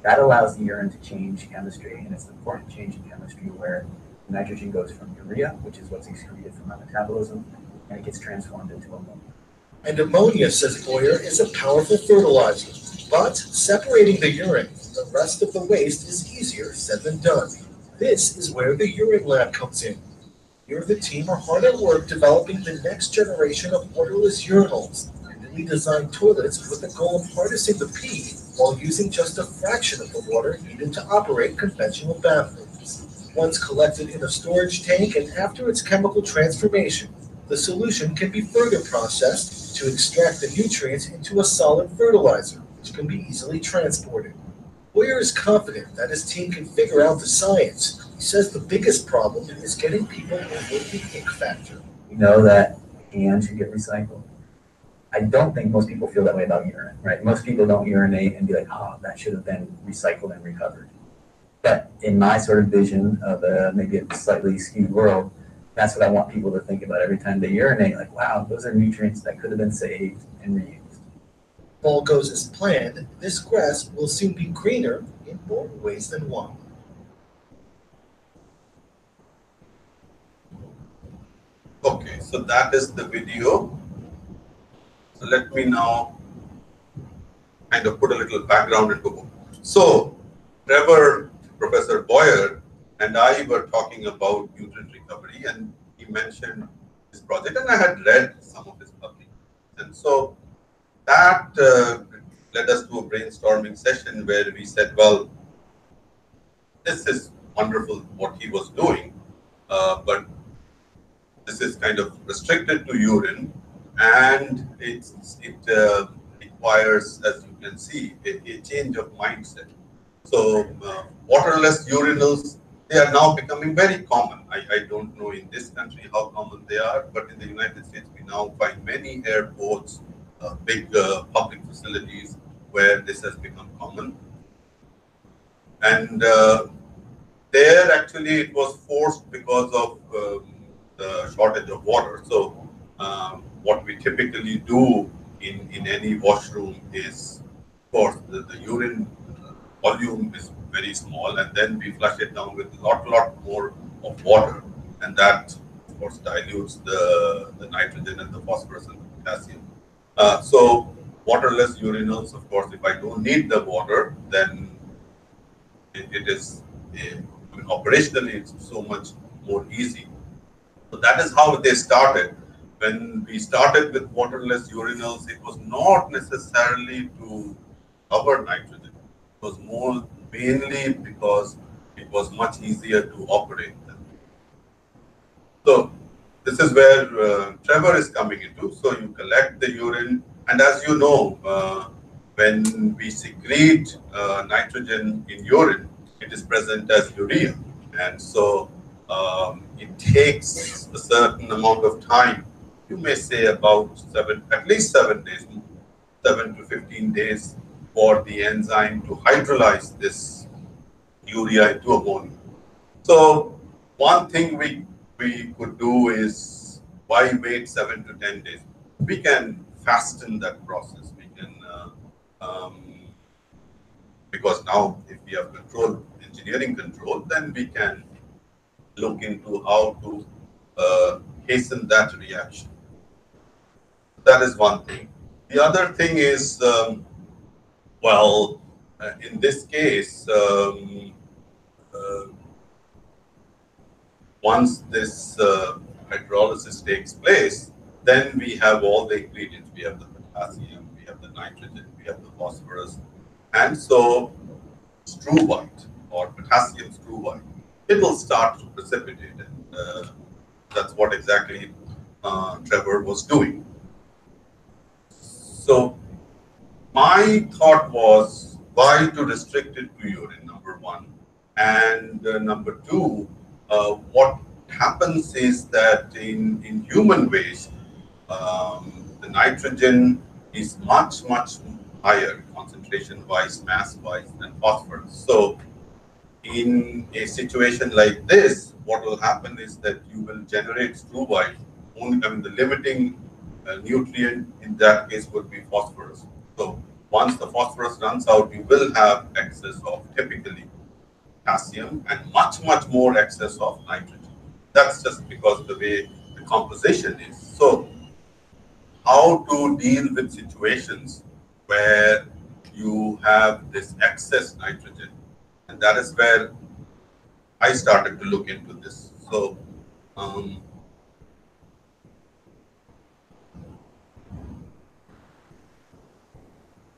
That allows the urine to change chemistry, and it's an important change in chemistry where nitrogen goes from urea, which is what's excreted from our metabolism, and it gets transformed into ammonia. And ammonia, says Boyer, is a powerful fertilizer. But separating the urine from the rest of the waste is easier said than done. This is where the urine lab comes in. Here the team are hard at work developing the next generation of waterless urinals, newly designed toilets with the goal of harnessing the pee while using just a fraction of the water needed to operate conventional bathrooms. Once collected in a storage tank and after its chemical transformation, the solution can be further processed to extract the nutrients into a solid fertilizer, which can be easily transported. Boyer is confident that his team can figure out the science. He says the biggest problem is getting people over the ick factor. We know that cans should get recycled. I don't think most people feel that way about urine, right? Most people don't urinate and be like, oh, that should have been recycled and recovered. But in my sort of vision of maybe a slightly skewed world, that's what I want people to think about every time they urinate. Like, wow, those are nutrients that could have been saved and reused. If all goes as planned, this grass will soon be greener in more ways than one. Okay, so that is the video. So let me now kind of put a little background into it. So Trevor, Professor Boyer, and I were talking about nutrient recovery, and he mentioned his project, and I had read some of his publications. And so that led us to a brainstorming session where we said, well, this is wonderful what he was doing, but this is kind of restricted to urine. and it requires, as you can see, a change of mindset. So waterless urinals, they are now becoming very common. I don't know in this country how common they are, but in the United States we now find many airports, big public facilities where this has become common. And there actually it was forced because of the shortage of water. So what we typically do in any washroom is, of course, the urine volume is very small, and then we flush it down with a lot more of water, and that of course dilutes the nitrogen and the phosphorus and the potassium. So waterless urinals, of course, if I don't need the water, then it is I mean, operationally it's so much more easy. So that is how they started. When we started with waterless urinals, it was not necessarily to cover nitrogen. It was more mainly because it was much easier to operate them. So this is where Trevor is coming into. So you collect the urine, and as you know, when we secrete nitrogen in urine, it is present as urea, and so it takes a certain amount of time. You may say about at least 7 days, 7 to 15 days, for the enzyme to hydrolyze this urea into ammonia. So one thing we could do is, why wait 7 to 10 days? We can fasten that process. We can because now if we have control, engineering control, then we can look into how to hasten that reaction. That is one thing. The other thing is, well, in this case, uh, once this hydrolysis takes place, then we have all the ingredients. We have the potassium, we have the nitrogen, we have the phosphorus, and so struvite or potassium struvite, it will start to precipitate, and that's what exactly Trevor was doing. So my thought was, why to restrict it to urine, number one, and number two, what happens is that in human waste, the nitrogen is much higher concentration wise, mass wise than phosphorus. So in a situation like this, what will happen is that you will generate struvite. Only, I mean, the limiting nutrient in that case would be phosphorus. So once the phosphorus runs out, you will have excess of typically potassium and much more excess of nitrogen. That's just because of the way the composition is. So how to deal with situations where you have this excess nitrogen, and that is where I started to look into this. So um,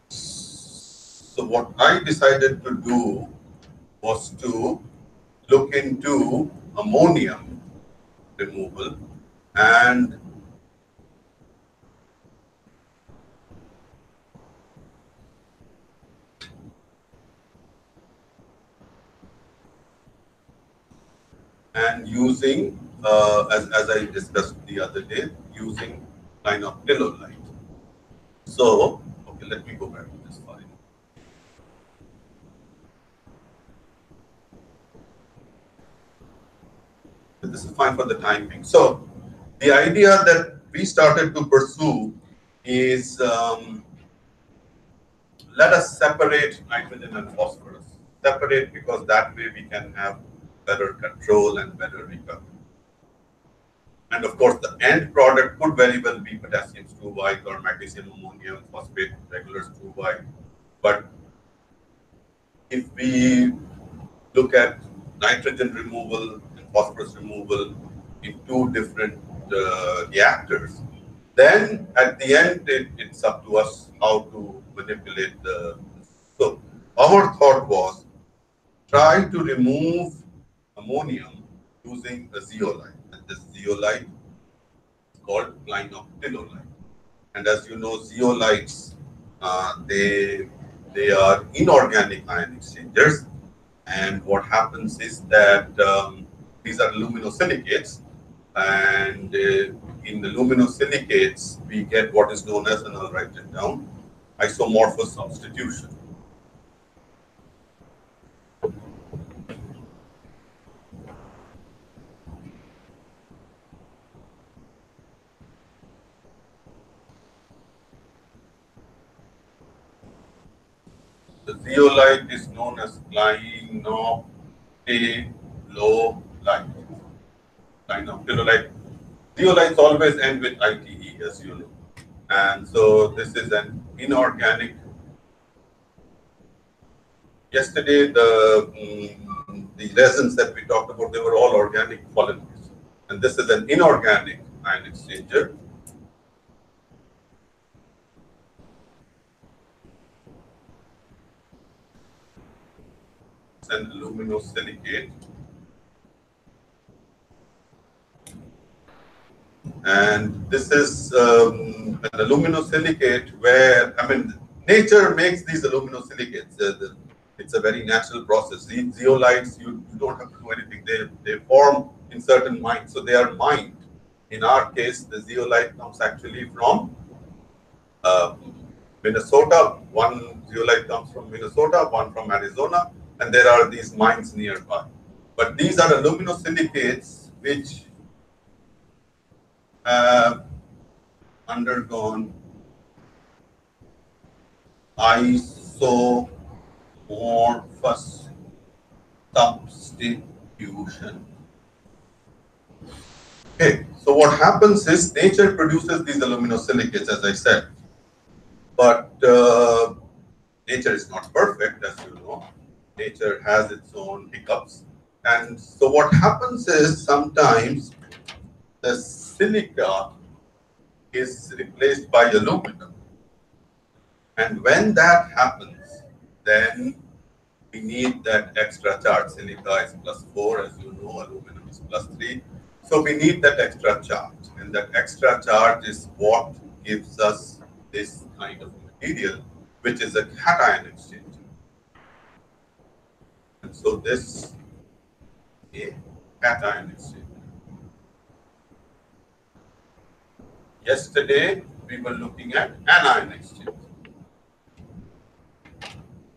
so what I decided to do was to look into ammonium removal and using, as I discussed the other day, using linoptilolite. So, okay, let me go back to this file. This is fine for the time being. So, the idea that we started to pursue is, let us separate nitrogen and phosphorus. Separate because that way we can have better control and better recovery. And of course, the end product could very well be potassium struvite or magnesium ammonium phosphate, regular struvite. But if we look at nitrogen removal and phosphorus removal in two different reactors, then at the end it's up to us how to manipulate the. So our thought was, try to remove ammonium using a zeolite, and this zeolite is called linoptilolite. And as you know, zeolites, they are inorganic ion exchangers. And what happens is that these are luminosilicates, and in the luminosilicates, we get what is known as, and I'll write it down, isomorphous substitution. The zeolite is known as clinoptilolite. Clinoptilolite. Zeolites always end with ITE, as you know. And so this is an inorganic. Yesterday, the resins that we talked about, they were all organic polymers. And this is an inorganic ion exchanger. It's an aluminosilicate. And this is an aluminosilicate where, I mean, nature makes these aluminosilicates. It's a very natural process. These zeolites, you don't have to do anything. They form in certain mines. So they are mined. In our case, the zeolite comes actually from Minnesota. One zeolite comes from Minnesota, one from Arizona, and there are these mines nearby. But these are aluminosilicates which have undergone isomorphous substitution. Okay, so what happens is nature produces these aluminosilicates, as I said, but nature is not perfect, as you know. Nature has its own hiccups, and so what happens is sometimes the silica is replaced by aluminum. And when that happens, then we need that extra charge. Silica is +4, as you know, aluminum is +3. So we need that extra charge. And that extra charge is what gives us this kind of material, which is a cation exchange. And so this is a cation exchange. Yesterday, we were looking at anion exchange.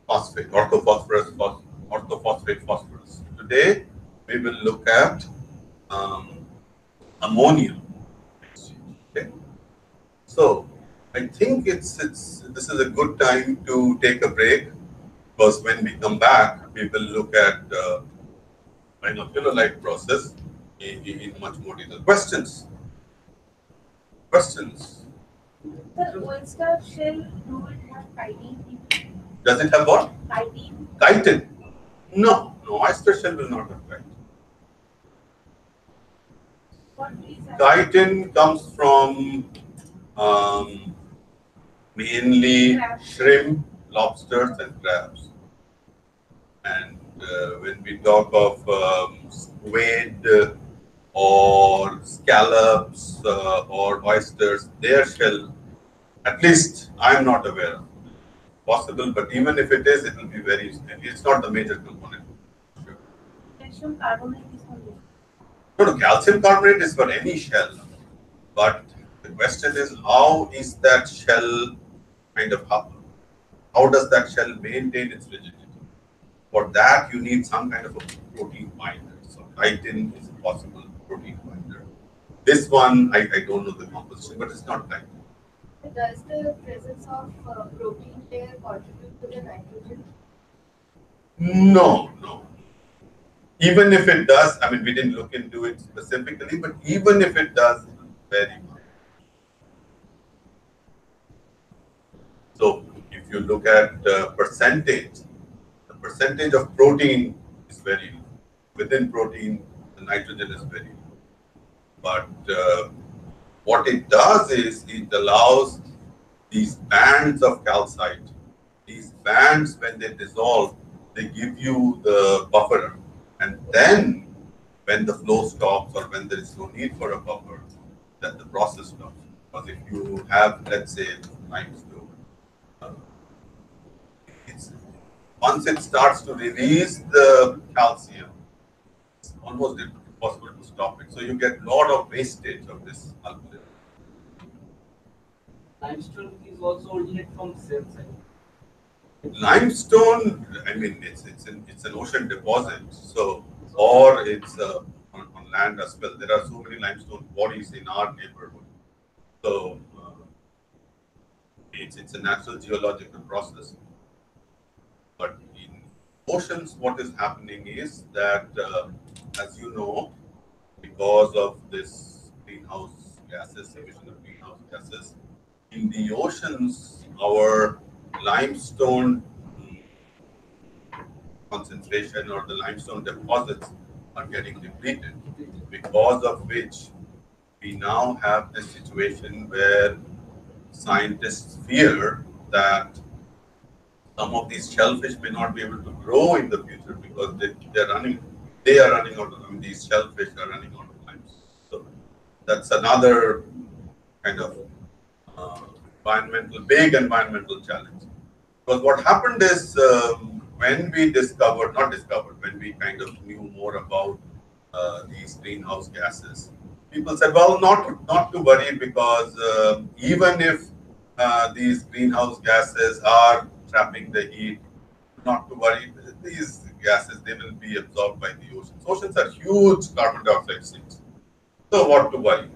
Phosphate, orthophosphate phosphorus. Today, we will look at ammonia exchange. Okay? So, I think this is a good time to take a break, because when we come back, we will look at phenolphthaleate process in much more detail. Questions? Questions? The oyster shell, do it have chitin? Does it have what? Chitin. Chitin? No, oyster shell will not have chitin. What is that? Chitin comes from mainly shrimp, lobsters, and crabs. And when we talk of squid or scallops or oysters, their shell, at least I'm not aware of. Possible, but even if it is, it will be very stingy. It's not the major component. Sure. Calcium carbonate is on this. No, calcium carbonate is for any shell. But the question is, how is that shell kind of how does that shell maintain its rigidity? For that, you need some kind of a protein binder. So chitin is a possible protein binder. This one, I don't know the composition, but it's not chitin. Does the presence of protein layer contribute to the nitrogen? No. Even if it does, I mean, we didn't look into it specifically, but even if it does, it will very much. So if you look at percentage, the percentage of protein is very low. Within protein, the nitrogen is very low. But what it does is it allows these bands of calcite, these bands, when they dissolve, they give you the buffer. And then when the flow stops or when there is no need for a buffer, then the process stops. Because if you have, let's say, limestone, uh, it's, once it starts to release the calcium, it's almost impossible to stop it. So you get a lot of wastage of this alkaline. Limestone is also originate from the same side. Limestone, I mean, it's an ocean deposit, so or it's on land as well. There are so many limestone quarries in our neighborhood, so it's a natural geological process. But in oceans, what is happening is that, as you know, because of this greenhouse gases, emission of greenhouse gases, in the oceans, our limestone concentration or the limestone deposits are getting depleted, because of which we now have this situation where scientists fear that some of these shellfish may not be able to grow in the future because they are running out of, I mean, these shellfish are running out of limestone. So that's another kind of uh, big environmental challenge. Because what happened is, when we discovered, not discovered, when we kind of knew more about these greenhouse gases, people said, well, not to worry, because even if these greenhouse gases are trapping the heat, not to worry, these gases, they will be absorbed by the oceans. Oceans are huge carbon dioxide sinks. So what to worry?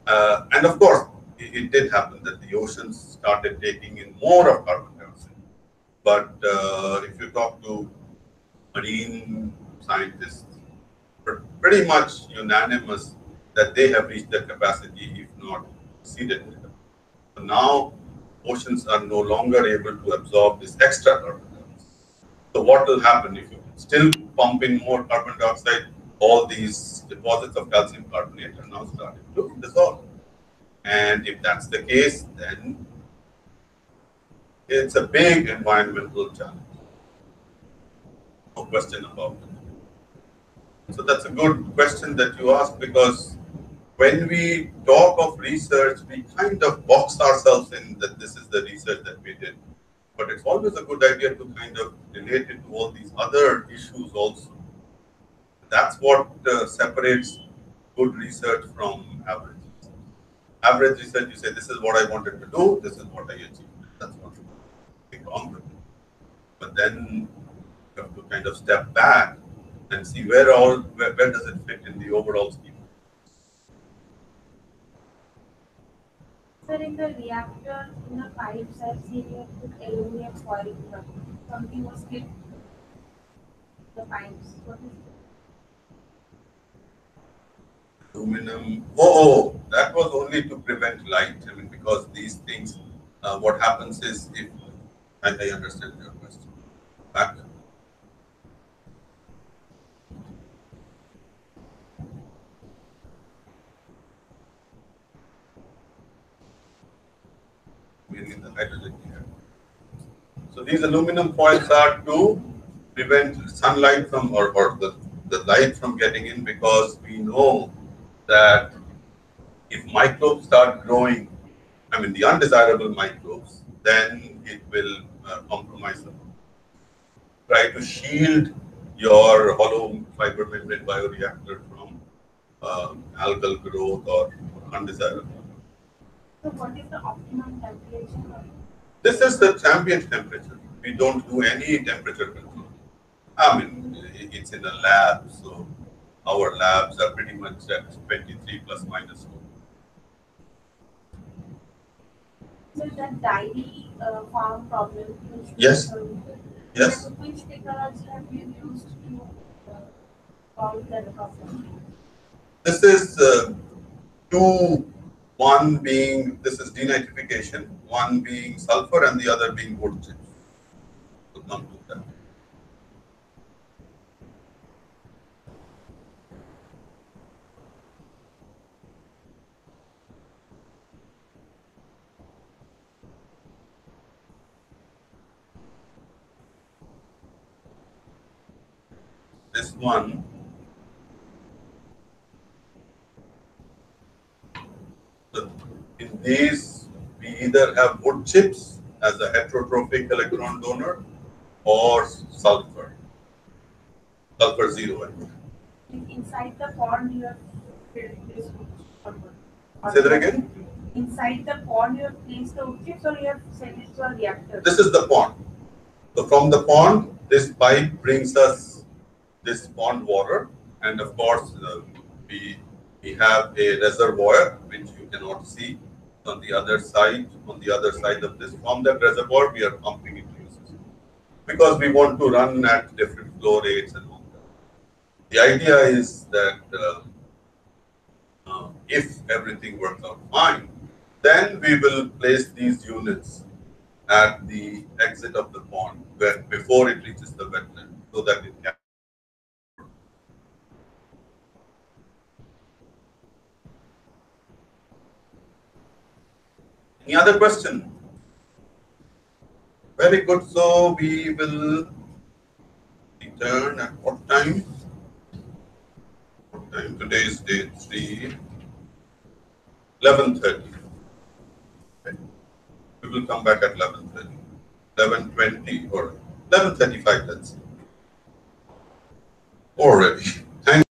And of course, it did happen that the oceans started taking in more of carbon dioxide. But if you talk to marine scientists, pretty much unanimous that they have reached their capacity, if not exceeded it. So now oceans are no longer able to absorb this extra carbon dioxide. So what will happen if you still pump in more carbon dioxide? All these deposits of calcium carbonate are now starting to dissolve. And if that's the case, then it's a big environmental challenge. No question about it. So that's a good question that you ask, because when we talk of research, we kind of box ourselves in that this is the research that we did. But it's always a good idea to kind of relate it to all these other issues also. That's what separates good research from average research. Average research, you say, this is what I wanted to do, this is what I achieved. That's nothing wrong with it. But then you have to kind of step back and see where does it fit in the overall scheme. Sir, in the reactor, in the pipes, I've seen you put aluminum foil. Something was clipped the pipes. What is it? Aluminum. Oh, that was only to prevent light. I mean, because these things, what happens is, if I understand your question. Back. Meaning the hydrogen here. So these aluminum foils are to prevent sunlight from, or the light from getting in, because we know that if microbes start growing, I mean the undesirable microbes, then it will compromise them. Try to shield your hollow fiber membrane bioreactor from algal growth or undesirable. So, what is the optimum temperature? This is the ambient temperature. We don't do any temperature control. I mean, it's in a lab, so our labs are pretty much at 23 plus minus 4. So, that dairy farm problem, which Yes. Yes. which technology have you used to solve that problem? This is two, one being, this is denitrification, one being sulfur and the other being wood chips. So come to that. This one, In these, we either have wood chips as a heterotrophic electron donor or sulfur zero. Inside the pond, you have filled this wood chip. Say that again. Inside the pond, you have placed the wood chips, or you have sent it to a reactor. This is the pond. So from the pond, this pipe brings us this pond water, and of course, we we have a reservoir which you cannot see on the other side. On the other side of this, from that reservoir, we are pumping into the system because we want to run at different flow rates and all that. The idea is that if everything works out fine, then we will place these units at the exit of the pond where before it reaches the wetland so that it can. Any other question? Very good. So we will return at what time? What time? Today is day 3, 11:30. Okay. We will come back at 11:30, 11:20 or 11:35. Let's see. Already. Thank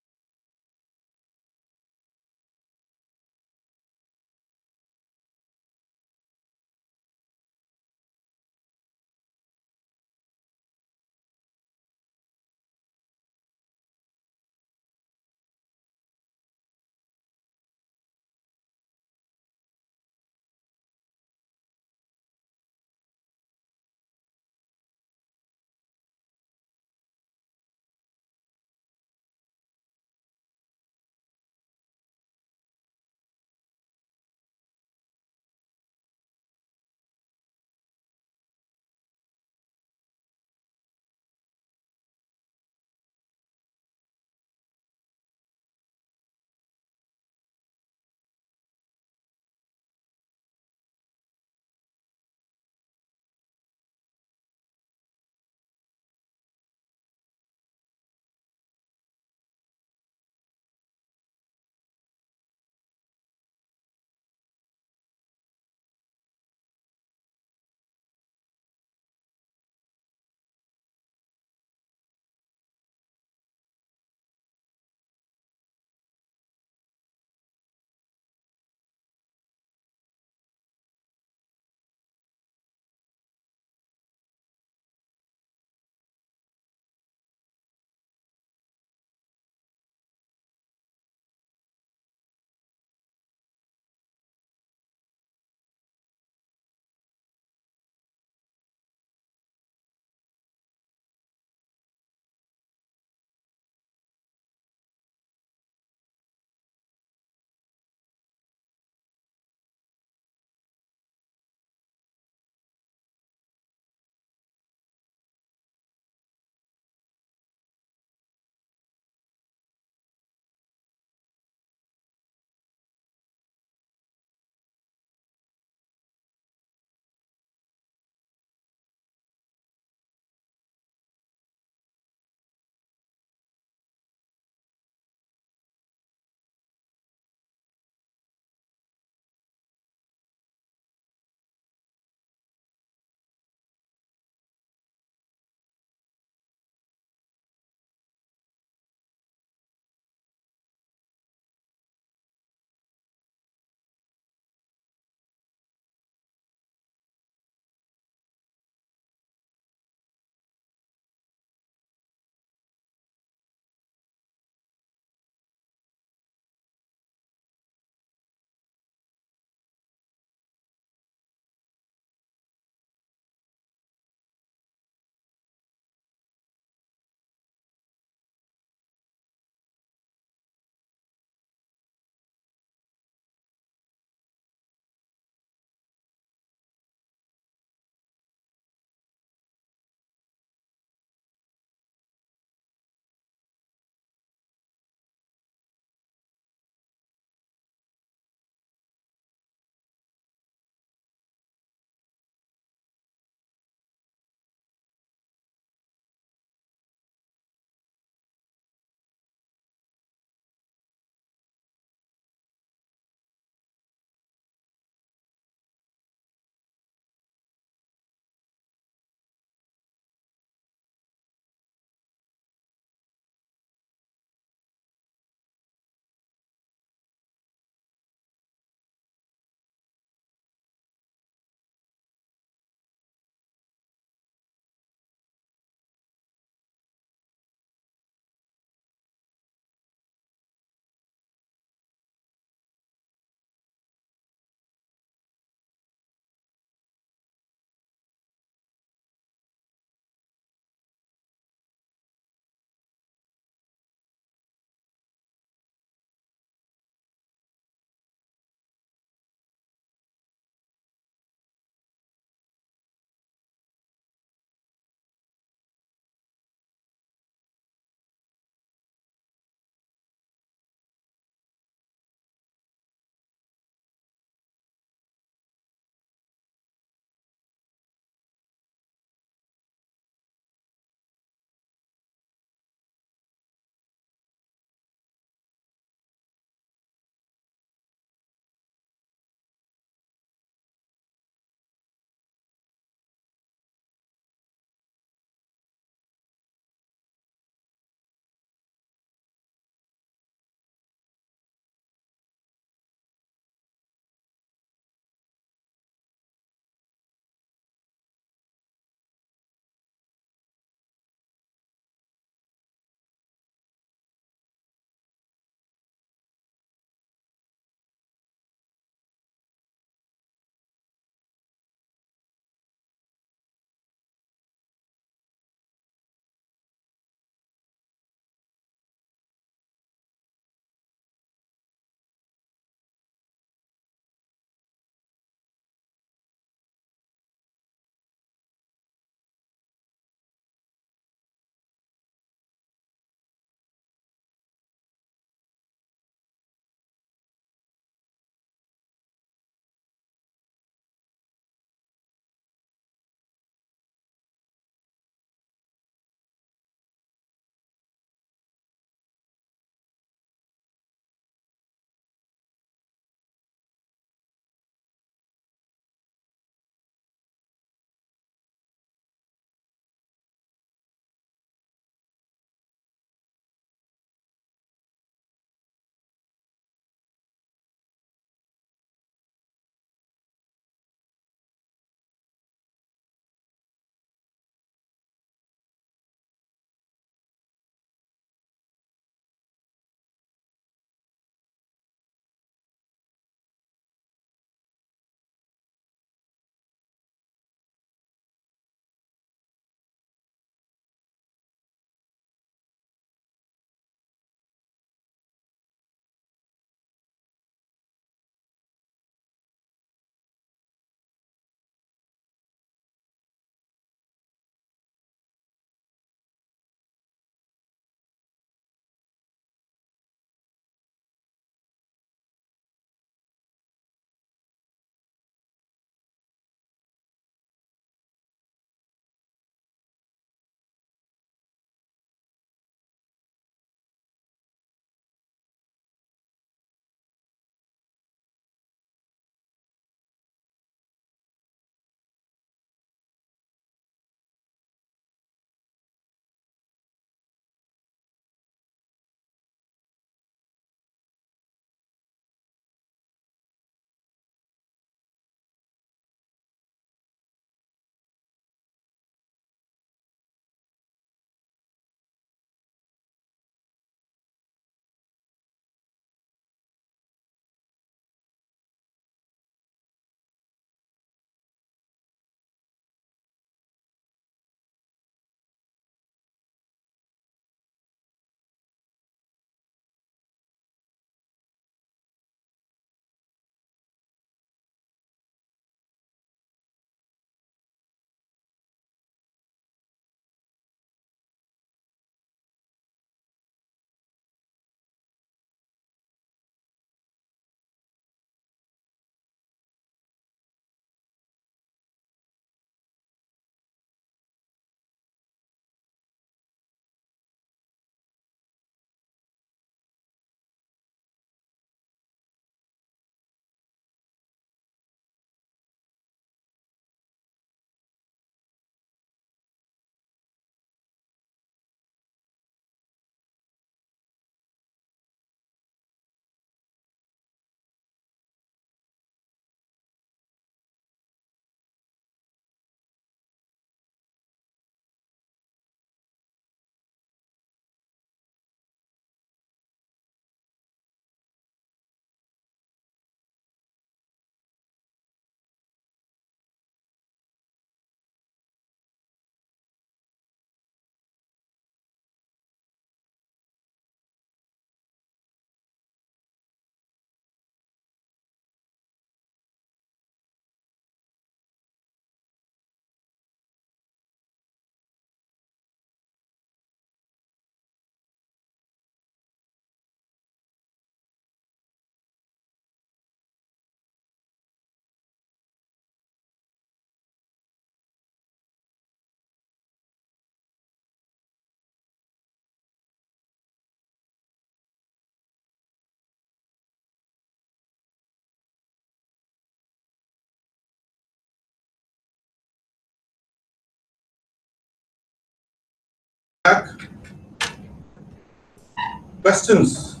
Questions?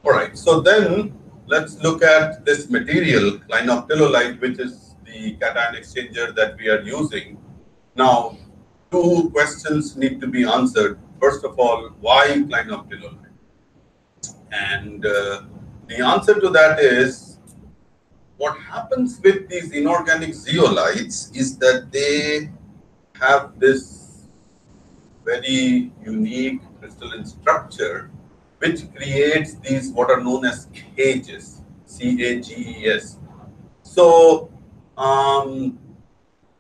All right, so then let's look at this material, clinoptilolite, which is the cation exchanger that we are using. Now, two questions need to be answered. First of all, why clinoptilolite? And the answer to that is, what happens with these inorganic zeolites is that they have this very unique crystalline structure which creates these what are known as cages, CAGES. So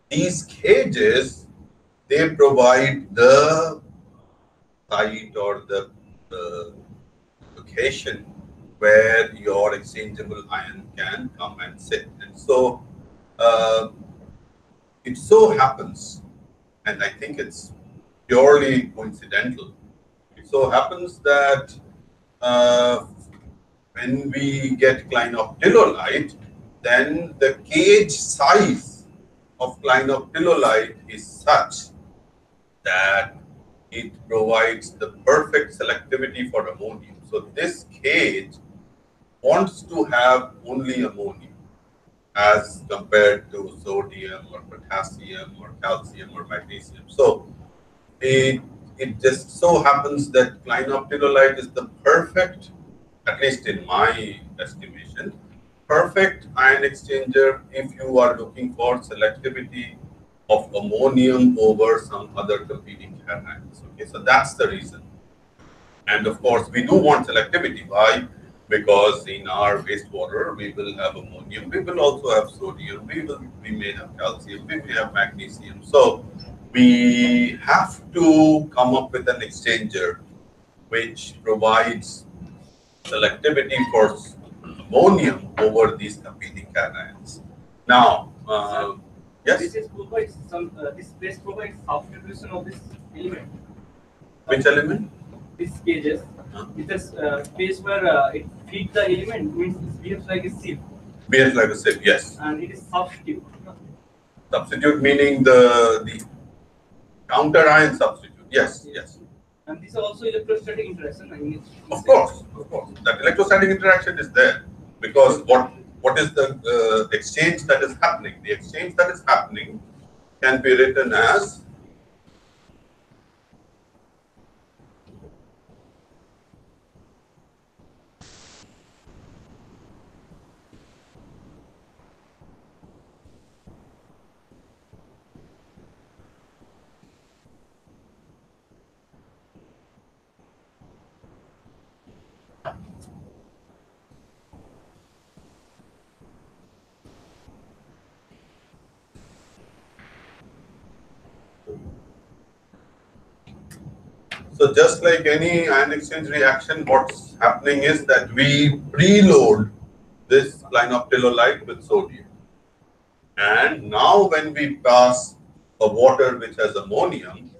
these cages, they provide the site or the location where your exchangeable ion can come and sit. And so uh, it so happens, and I think it's purely coincidental, it so happens that uh, when we get clinoptilolite, then the cage size of clinoptilolite is such that it provides the perfect selectivity for ammonium. So this cage wants to have only ammonium as compared to sodium or potassium or calcium or magnesium. So it, it just so happens that clinoptilolite is the perfect, at least in my estimation, perfect ion exchanger if you are looking for selectivity of ammonium over some other competing cations. Okay, so that's the reason. And of course, we do want selectivity. Why? Because in our wastewater, we will have ammonium, we will also have sodium, we may have calcium, we may have magnesium. So we have to come up with an exchanger which provides selectivity for ammonium over these competing cations. Now, yes, This is provides some. This space provides substitution of this element. which element? These cages. Huh? It is space where it feeds the element means it behaves like a sieve, Behaves like a sieve, yes. and it is substitute. Substitute meaning the counter ion substitute. Yes, yes. And this is also electrostatic interaction. I mean, Of course, of course. That electrostatic interaction is there because what is the exchange that is happening? The exchange that is happening can be written as so just like any ion exchange reaction, what's happening is that we preload this clinoptilolite with sodium. And now when we pass a water which has ammonium,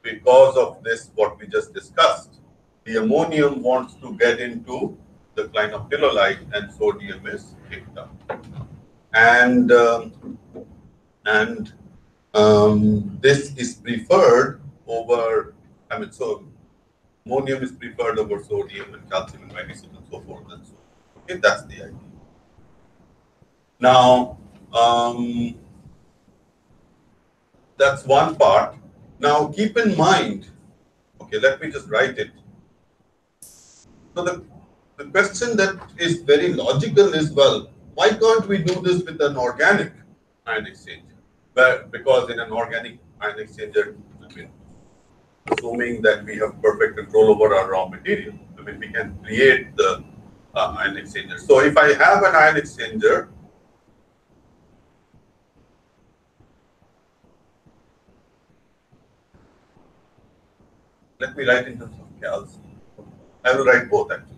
because of this, what we just discussed, the ammonium wants to get into the clinoptilolite and sodium is kicked out. And this is preferred over, I mean, so ammonium is preferred over sodium and calcium and magnesium and so forth and so on. Okay, that's the idea. Now, that's one part. Now, keep in mind, okay, let me just write it. So the question that is very logical is, well, why can't we do this with an organic ion exchanger? Well, because in an organic ion exchanger, I mean, assuming that we have perfect control over our raw material, I mean, we can create the ion exchanger. So if I have an ion exchanger, let me write in terms of calcium. I will write both actually.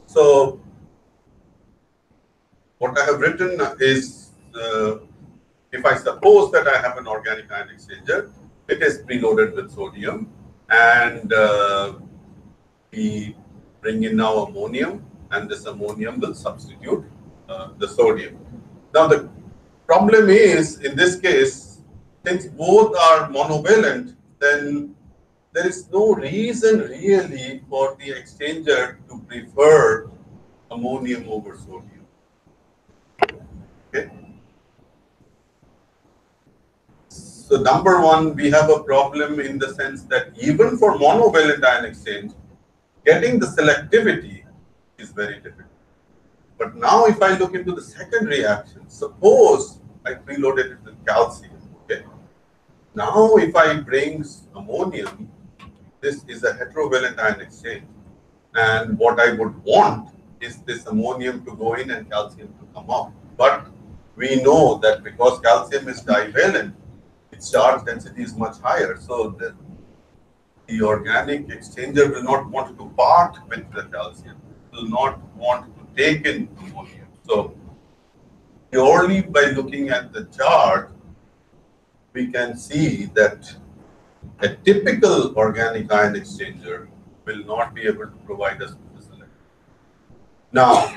So what I have written is, if I suppose that I have an organic ion exchanger, it is preloaded with sodium, and we bring in now ammonium, and this ammonium will substitute the sodium. Now the problem is, in this case, since both are monovalent, then there is no reason really for the exchanger to prefer ammonium over sodium. Okay. So number one, we have a problem in the sense that even for monovalent ion exchange, getting the selectivity is very difficult. But now if I look into the second reaction, suppose I preloaded it with calcium. Okay. Now if I bring ammonium, this is a heterovalent ion exchange. And what I would want is this ammonium to go in and calcium to come out. But we know that because calcium is divalent, its charge density is much higher. So the organic exchanger will not want to part with the calcium, will not want to take in ammonium. So purely by looking at the chart, we can see that a typical organic ion exchanger will not be able to provide us with the selectivity. Now,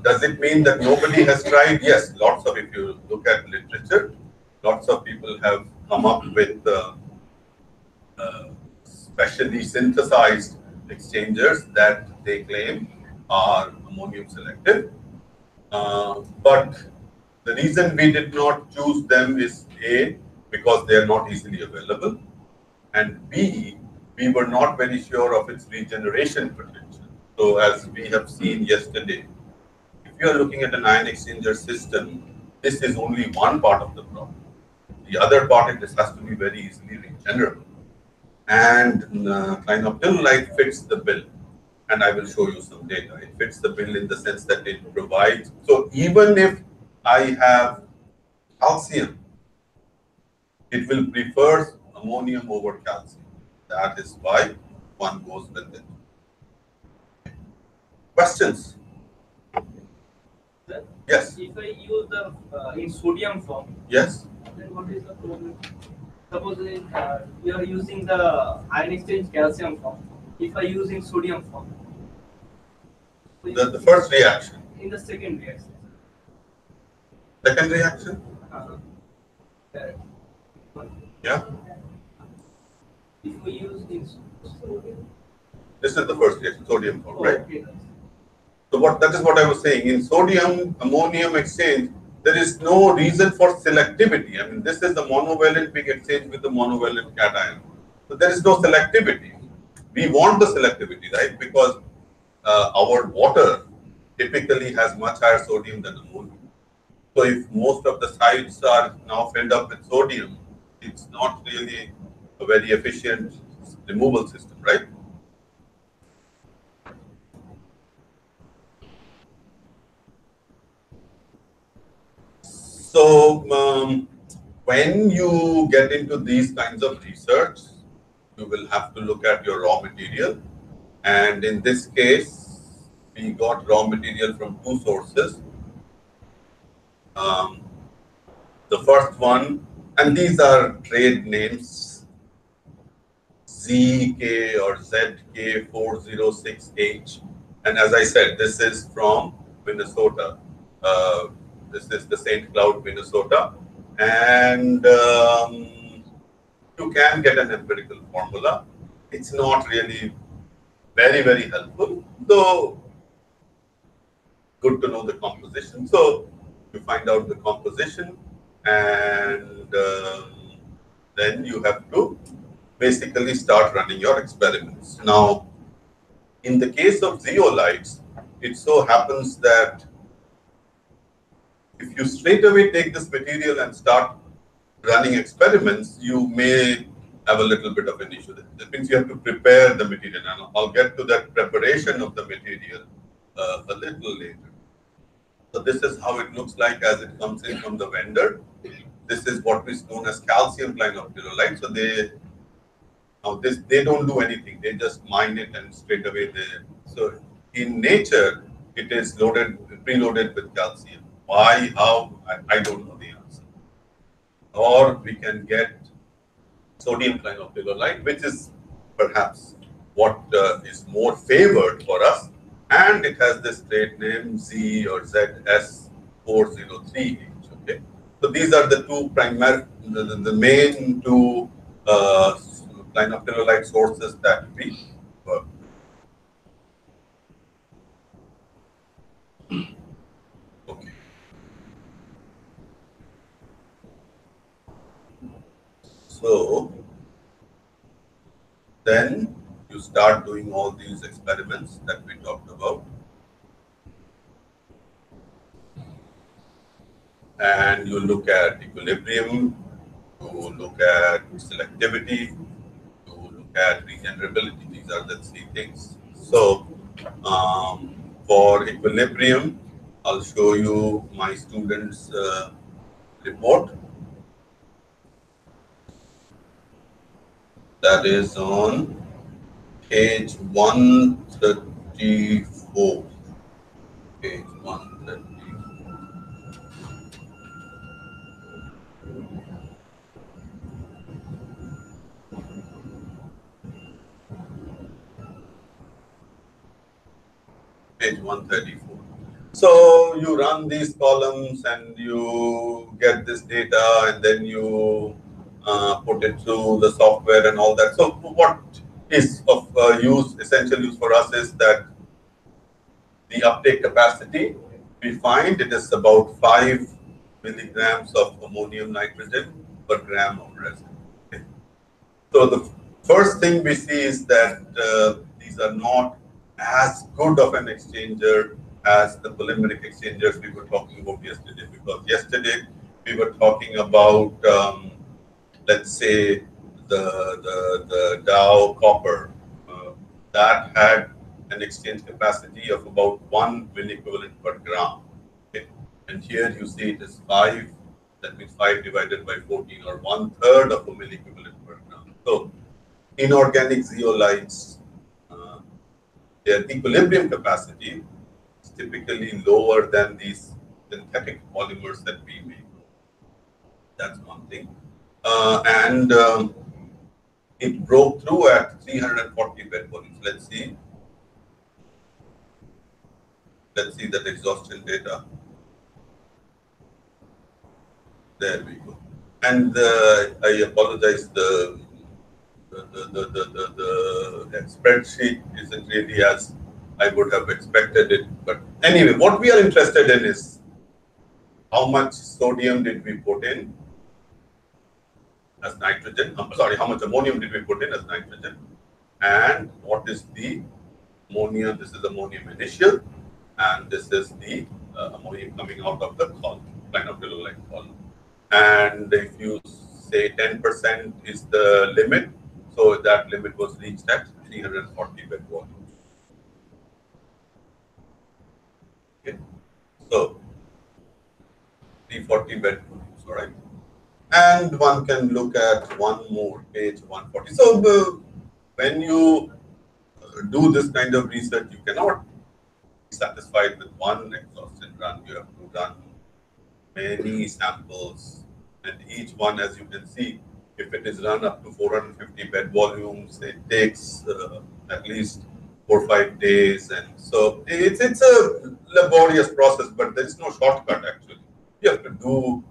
does it mean that nobody has tried? Yes, lots of, if you look at literature, lots of people have come up with specially synthesized exchangers that they claim are ammonium selective. But the reason we did not choose them is A, because they are not easily available, and B, we were not very sure of its regeneration potential. So as we have seen yesterday, if you are looking at an ion exchanger system, this is only one part of the problem. The other part, it has to be very easily regenerable. And clinoptilolite fits the bill. And I will show you some data. It fits the bill in the sense that it provides. So even if I have calcium, it will prefer ammonium over calcium. That is why one goes with it. Questions? Sir, Yes. if I use the in sodium form, Yes. then what is the problem? Suppose you are using the ion exchange calcium form. If I use in sodium form, The first reaction. in the second reaction. Second reaction? Correct. Yeah. If we use in sodium, This is the first reaction, sodium form, right? okay. So that is what I was saying. In sodium ammonium exchange, there is no reason for selectivity. I mean, this is the monovalent big exchange with the monovalent cation. So there is no selectivity. We want the selectivity, right? Because our water typically has much higher sodium than ammonia. So if most of the sites are now filled up with sodium, it's not really a very efficient removal system, right? So when you get into these kinds of research, you will have to look at your raw material. And in this case, we got raw material from two sources. The first one, and these are trade names, ZK or ZK406H. And as I said, this is from Minnesota. This is the St. Cloud, Minnesota. And you can get an empirical formula. It's not really very, very helpful, though good to know the composition. So you find out the composition, and then you have to basically start running your experiments. Now, in the case of zeolites, it so happens that if you straight away take this material and start running experiments, you may have a little bit of an issue. That means you have to prepare the material. And I'll get to that preparation of the material a little later. So this is how it looks like as it comes in from the vendor. This is what is known as calcium clinoptilolite. So they don't do anything. They just mine it and straight away so in nature, it is preloaded with calcium. Why, how, I don't know the answer. Or we can get sodium clinoptilolite, which is perhaps what is more favored for us, and it has this trade name Z or ZS403H. Okay, so these are the two primary, the main two clinoptilolite sources that we work. Okay. So then you start doing all these experiments that we talked about. And you look at equilibrium, you look at selectivity, you look at regenerability. These are the three things. So for equilibrium, I'll show you my students' report. That is on page 134. Page 134. Page 134. So you run these columns and you get this data, and then you put it through the software and all that. So what is of essential use for us is that the uptake capacity, we find it is about 5 milligrams of ammonium nitrogen per gram of resin. Okay. So the first thing we see is that these are not as good of an exchanger as the polymeric exchangers we were talking about yesterday, because yesterday we were talking about, let's say, the Dow copper that had an exchange capacity of about 1 milliequivalent per gram. Okay. And here you see it is 5, that means 5 divided by 14, or 1/3 of a milliequivalent per gram. So inorganic zeolites, their equilibrium capacity is typically lower than these synthetic polymers that we make. That's one thing. And it broke through at 340 bed volumes. Let's see that exhaustion data. There we go. And I apologize, the spreadsheet isn't really as I would have expected it. But anyway, what we are interested in is how much sodium did we put in as nitrogen? How much ammonium did we put in as nitrogen? And what is the ammonium? This is ammonium initial, and this is the ammonium coming out of the column, clinoptilolite column. And if you say 10% is the limit, so that limit was reached at 340 bed volumes. Okay, so 340 bed volumes, all right. And one can look at one more, page 140. So when you do this kind of research, you cannot be satisfied with one exhaustion run. You have to run many samples, and each one, as you can see, if it is run up to 450 bed volumes, it takes at least 4 or 5 days. And so it's a laborious process, but there is no shortcut actually. You have to do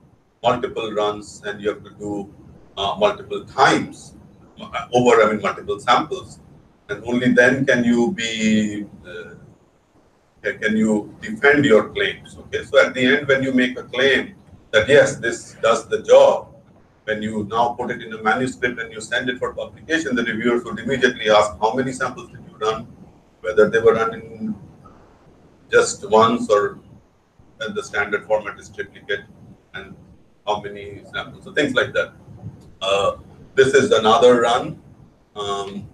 multiple runs, and you have to do multiple times over, multiple samples, and only then can you defend your claims. Okay, so at the end, when you make a claim that yes, this does the job, when you now put it in a manuscript and you send it for publication, the reviewers would immediately ask, how many samples did you run, whether they were run in just once, or the standard format is triplicate, and how many samples, so things like that. This is another run.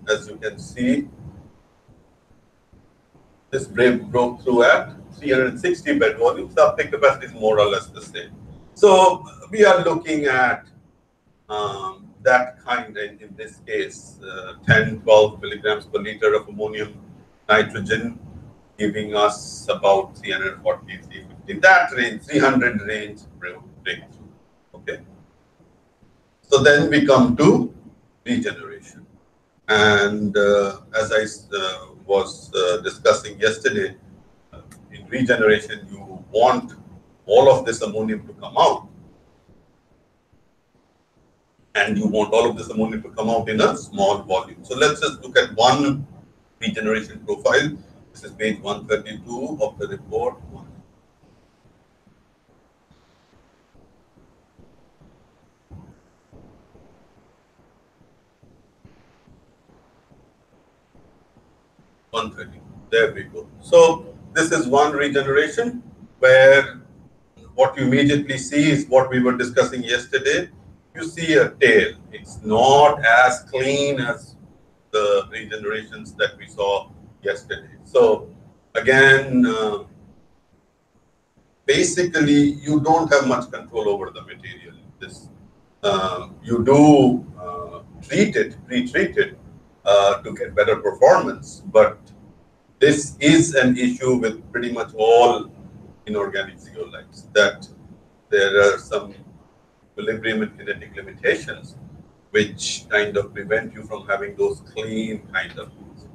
As you can see, this broke through at 360 bed volumes. The uptake capacity is more or less the same. So we are looking at that kind, in this case, 10, 12 milligrams per liter of ammonium nitrogen giving us about 340, 350, that range, 300 range breakthrough. Okay. So then we come to regeneration. And as I was discussing yesterday, in regeneration, you want all of this ammonium to come out. And you want all of this ammonium to come out in a small volume. So let's just look at one regeneration profile. This is page 132 of the report. There we go. So this is one regeneration where what you immediately see is what we were discussing yesterday. You see a tail. It's not as clean as the regenerations that we saw yesterday. So again, basically, you don't have much control over the material. This you do treat it, pre-treat it to get better performance, but this is an issue with pretty much all inorganic zeolites, that there are some equilibrium and kinetic limitations which kind of prevent you from having those clean kind of things,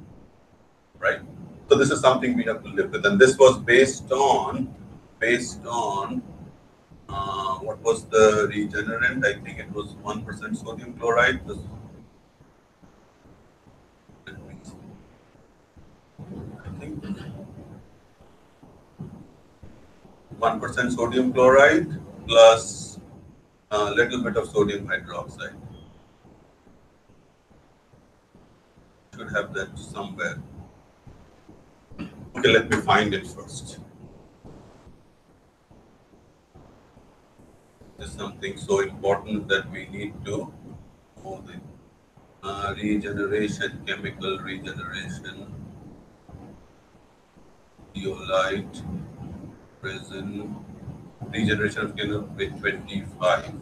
right? So this is something we have to live with, and this was based on what was the regenerant? I think it was 1% sodium chloride. I think 1% sodium chloride plus a little bit of sodium hydroxide. Should have that somewhere. Okay, let me find it first. This is something so important that we need to know the regeneration, chemical regeneration, zeolite, resin, regeneration of with 25.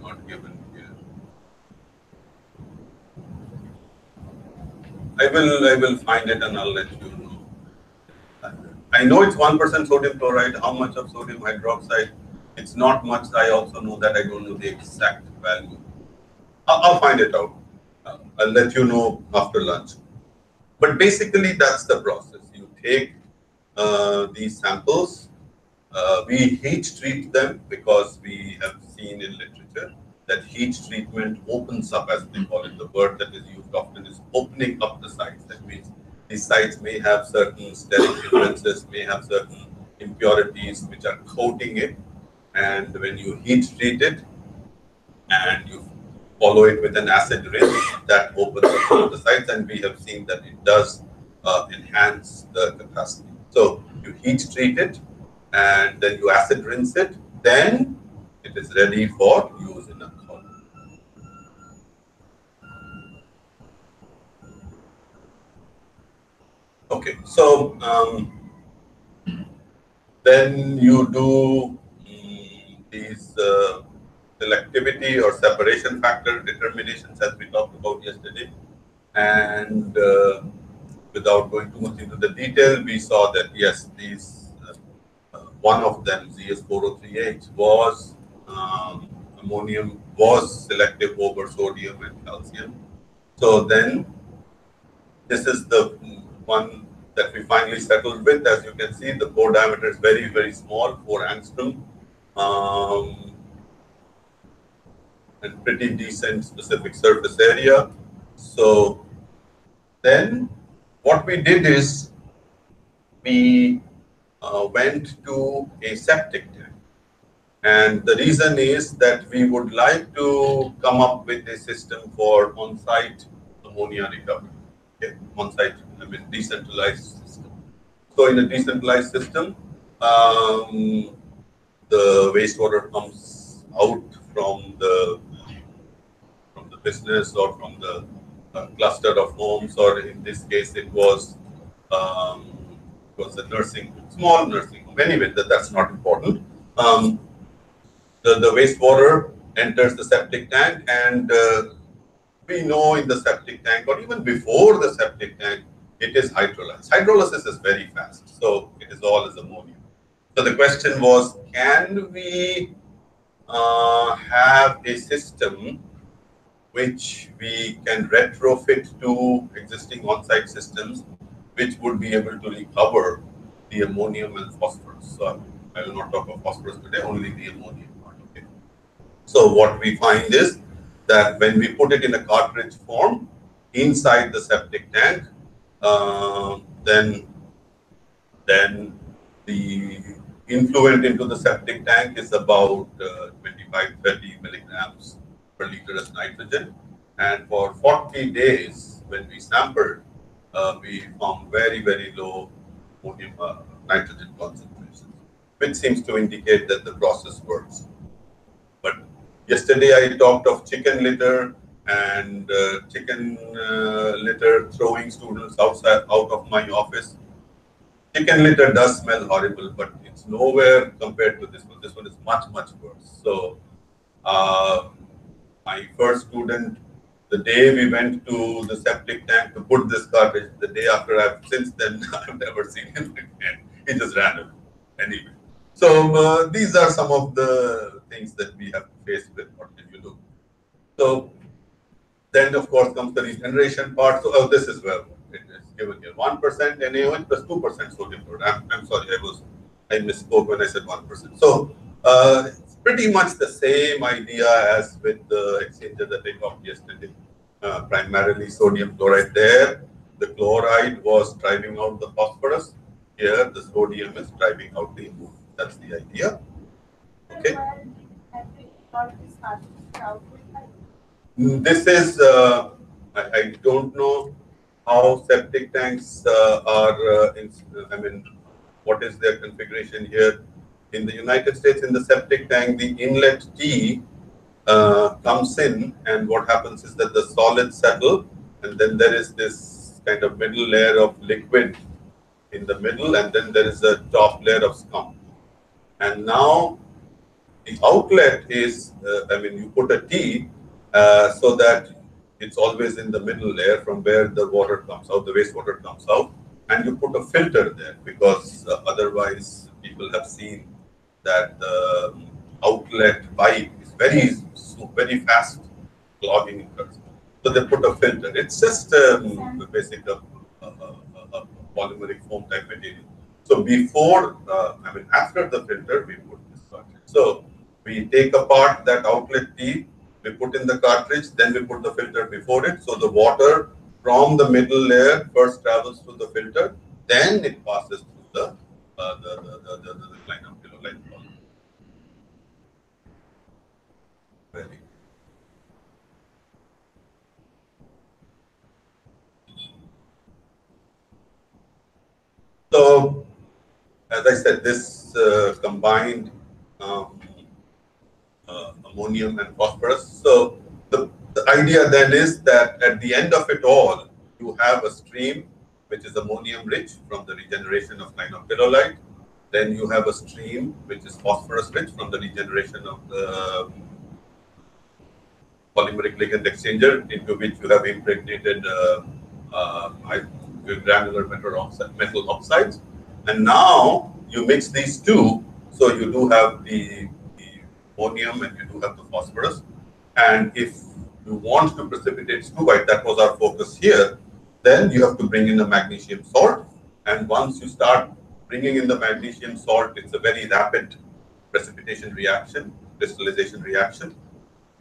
Not given here. I will find it and I'll let you know. I know it's 1% sodium chloride. How much of sodium hydroxide? It's not much. I also know that I don't know the exact value. I'll find it out. I'll let you know after lunch. But basically, that's the process. You take these samples. We heat treat them because we have seen in literature that heat treatment opens up, as they call it. The word that is used often is opening up the sites. That means these sites may have certain steric hindrances, may have certain impurities which are coating it. And when you heat treat it and you follow it with an acid rinse, that opens up some of the sites, and we have seen that it does enhance the capacity. So you heat treat it, and then you acid rinse it, then it is ready for use in a column. Okay, so then you do these selectivity or separation factor determinations as we talked about yesterday, and without going too much into the detail, we saw that yes, these one of them, ZS403H, was ammonium was selective over sodium and calcium. So then this is the one that we finally settled with. As you can see, the core diameter is very, very small, 4 angstrom, and pretty decent specific surface area. So then what we did is we went to a septic tank. And the reason is that we would like to come up with a system for on-site ammonia recovery. Okay? On-site, I mean, decentralized system. So in a decentralized system, the wastewater comes out from the business or from the cluster of homes, or in this case, um, it was a small nursing home. Anyway, that's not important. Um, the wastewater enters the septic tank, and we know in the septic tank, or even before the septic tank, it is hydrolyzed. Hydrolysis is very fast, so it is all as ammonia. So the question was, can we have a system which we can retrofit to existing on-site systems, which would be able to recover the ammonium and phosphorus. So I will not talk of phosphorus today, only the ammonium part. Okay. So what we find is that when we put it in a cartridge form inside the septic tank, then the influent into the septic tank is about 25-30 milligrams per liter as nitrogen. And for 40 days, when we sampled, we found very, very low ammonium nitrogen concentrations, which seems to indicate that the process works. But yesterday I talked of chicken litter and chicken litter throwing students out of my office. Chicken litter does smell horrible, but it's nowhere compared to this one. This one is much, much worse. So, my first student, the day we went to the septic tank to put this garbage, the day after, since then, I've never seen him again. He just ran away. Anyway. So, these are some of the things that we have to face with. What can you do? So, then, of course, comes the regeneration part. So, this is where it is given here 1% NaOH plus 2% sodium chloride. I'm sorry, I misspoke when I said 1%. So, it's pretty much the same idea as with the exchanger that I talked yesterday. Primarily sodium chloride there. The chloride was driving out the phosphorus. Here, the sodium is driving out the ammonium. That's the idea. Okay. This is, I don't know how septic tanks are, what is their configuration here. In the United States, in the septic tank, the inlet T comes in, and what happens is that the solids settle, and then there is this kind of middle layer of liquid in the middle, and then there is a top layer of scum. And now the outlet is, you put a T so that it's always in the middle layer from where the water comes out, the wastewater comes out, and you put a filter there, because otherwise people have seen that the outlet pipe is very fast clogging occurs. So they put a filter. It's just basically a polymeric foam type material. So before, after the filter, we put this cartridge. So we take apart that outlet T, we put in the cartridge, then we put the filter before it. So the water from the middle layer first travels through the filter, then it passes through the line of kiloline. Very. So, as I said, this combined ammonium and phosphorus. So the idea then is that at the end of it all, you have a stream which is ammonium rich from the regeneration of linopyrrolite. Then you have a stream which is phosphorus rich from the regeneration of the polymeric ligand exchanger, into which you have impregnated granular metal oxides. And now you mix these two, so you do have the ammonium and you do have the phosphorus. And if you want to precipitate struvite, that was our focus here, then you have to bring in the magnesium salt. And once you start bringing in the magnesium salt, it's a very rapid precipitation reaction, crystallization reaction,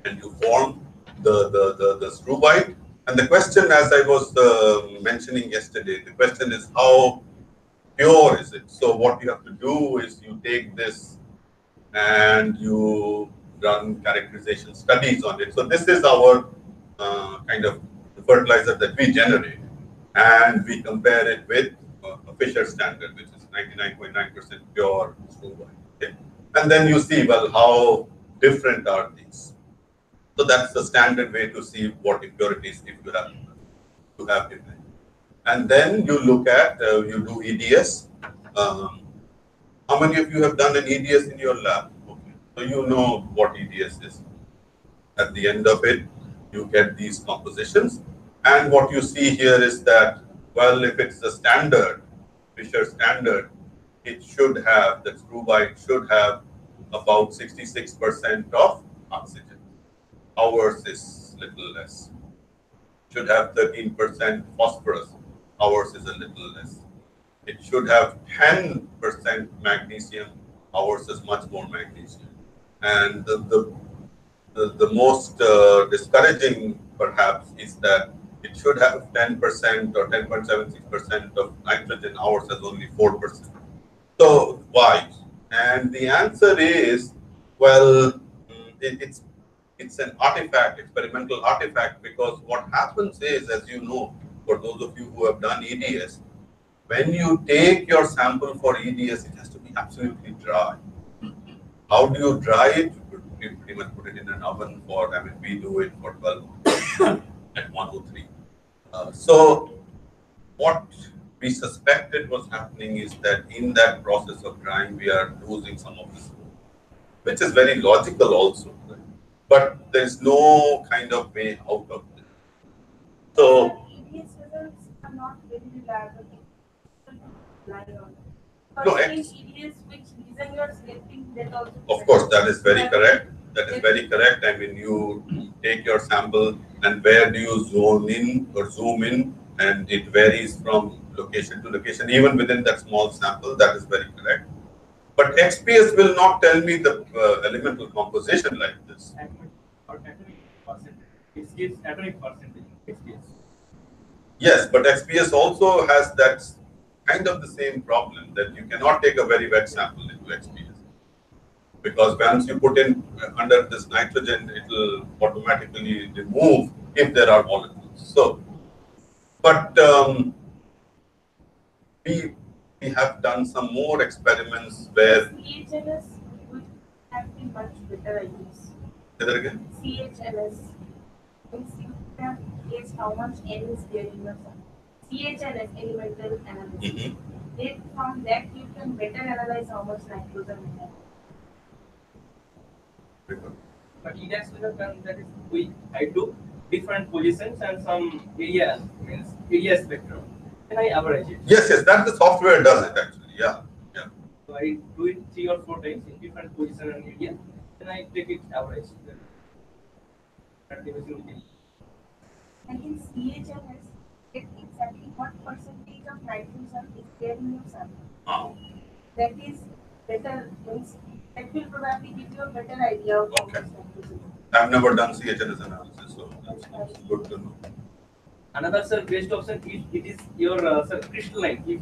and you form the struvite. And the question, as I was mentioning yesterday, the question is how pure is it? So what you have to do is you take this and you run characterization studies on it. So this is our kind of fertilizer that we generate, and we compare it with a Fisher standard, which is 99.9% pure struvite. Okay? And then you see, well, how different are these? So that's the standard way to see what impurities if you have to have different. And then you look at, you do EDS. How many of you have done an EDS in your lab? Okay. So you know what EDS is. At the end of it, you get these compositions. And what you see here is that, well, if it's the standard, Fisher standard, it should have, the TrueBite should have about 66% of oxygen. Ours is little less. Should have 13% phosphorus. Ours is a little less. It should have 10% magnesium. Ours is much more magnesium. And the most discouraging, perhaps, is that it should have 10% or 10.76% of nitrogen. Ours has only 4%. So why? And the answer is, well, it's an artifact, experimental artifact, because what happens is, as you know, for those of you who have done EDS, when you take your sample for EDS, it has to be absolutely dry. How do you dry it? You pretty much put it in an oven for, I mean, we do it for 12 at 103. So what we suspected was happening is that in that process of drying, we are losing some of this, which is very logical also. Right? But there's no kind of way out of it. So EDS results are not very reliable. No, EDS, which reason you are selecting that also. Of course, that is very correct. That is very correct. I mean, you take your sample and where do you zone in or zoom in, and it varies from location to location, even within that small sample. That is very correct. But XPS will not tell me the elemental composition like this. Atomic percentage. It gives atomic percentage in XPS. Yes, but XPS also has that kind of the same problem, that you cannot take a very wet sample into XPS. Because once you put in under this nitrogen, it will automatically remove if there are molecules. So, but we have done some more experiments where CHLS would have been much better, I guess. say that again. CHLS means you can guess how much N is there in your sample. CHLS, elemental analysis. Then from that you can better analyze how much nitrogen you have. But EDS that is I took different positions and some areas, means area spectrum, and I average it. Yes, that the software does it actually. Yeah. So I do it 3 or 4 times in different position and area, and I take it average. And in CHLS, get exactly what percentage of nitrogen is there in your sample. That is better, means that will probably give you a better idea of how much nitrogen. I've never done CHNS analysis, so that's good to know. Another best option, if it is your crystalline, if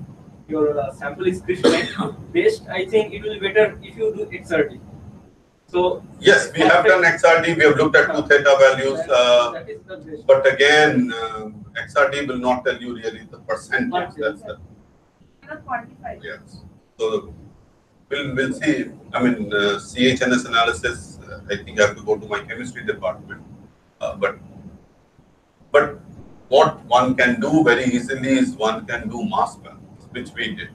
your sample is crystalline, best I think it will be better if you do XRD. So yes, we have done XRD. We have looked at 2 theta values, that is the best. but again, XRD will not tell you really the percentage. That's the, Cannot quantify. yes. So we'll see. I mean, CHNS analysis. I think I have to go to my chemistry department. But what one can do very easily is one can do mass balance, which we did.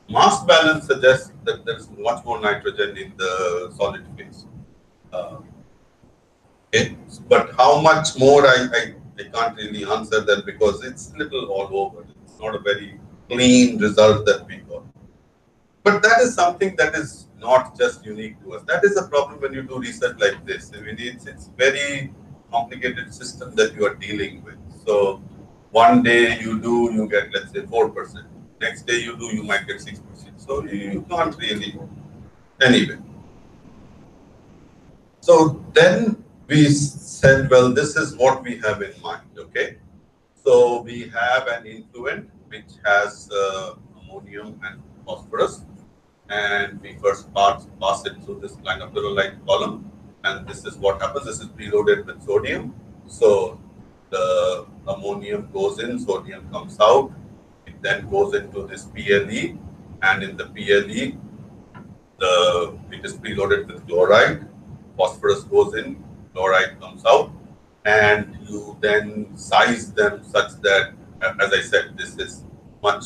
Mass balance suggests that there is much more nitrogen in the solid phase. Okay. But how much more, I can't really answer that because it's little all over. It's not a very clean result that we got. But that is something that is not just unique to us. That is a problem when you do research like this. I mean, it's very complicated system that you are dealing with. So one day you get, let's say, 4%. Next day you might get 6%. So you can't really, anyway. So then we said, well, this is what we have in mind, okay? So we have an influent which has ammonium and phosphorus, and we first pass it through this clinopyrrolite column, and this is what happens. This is preloaded with sodium. So the ammonium goes in, sodium comes out. It then goes into this PLE, and in the PLE, it is preloaded with chloride. phosphorus goes in, chloride comes out, and you then size them such that, as I said, this has much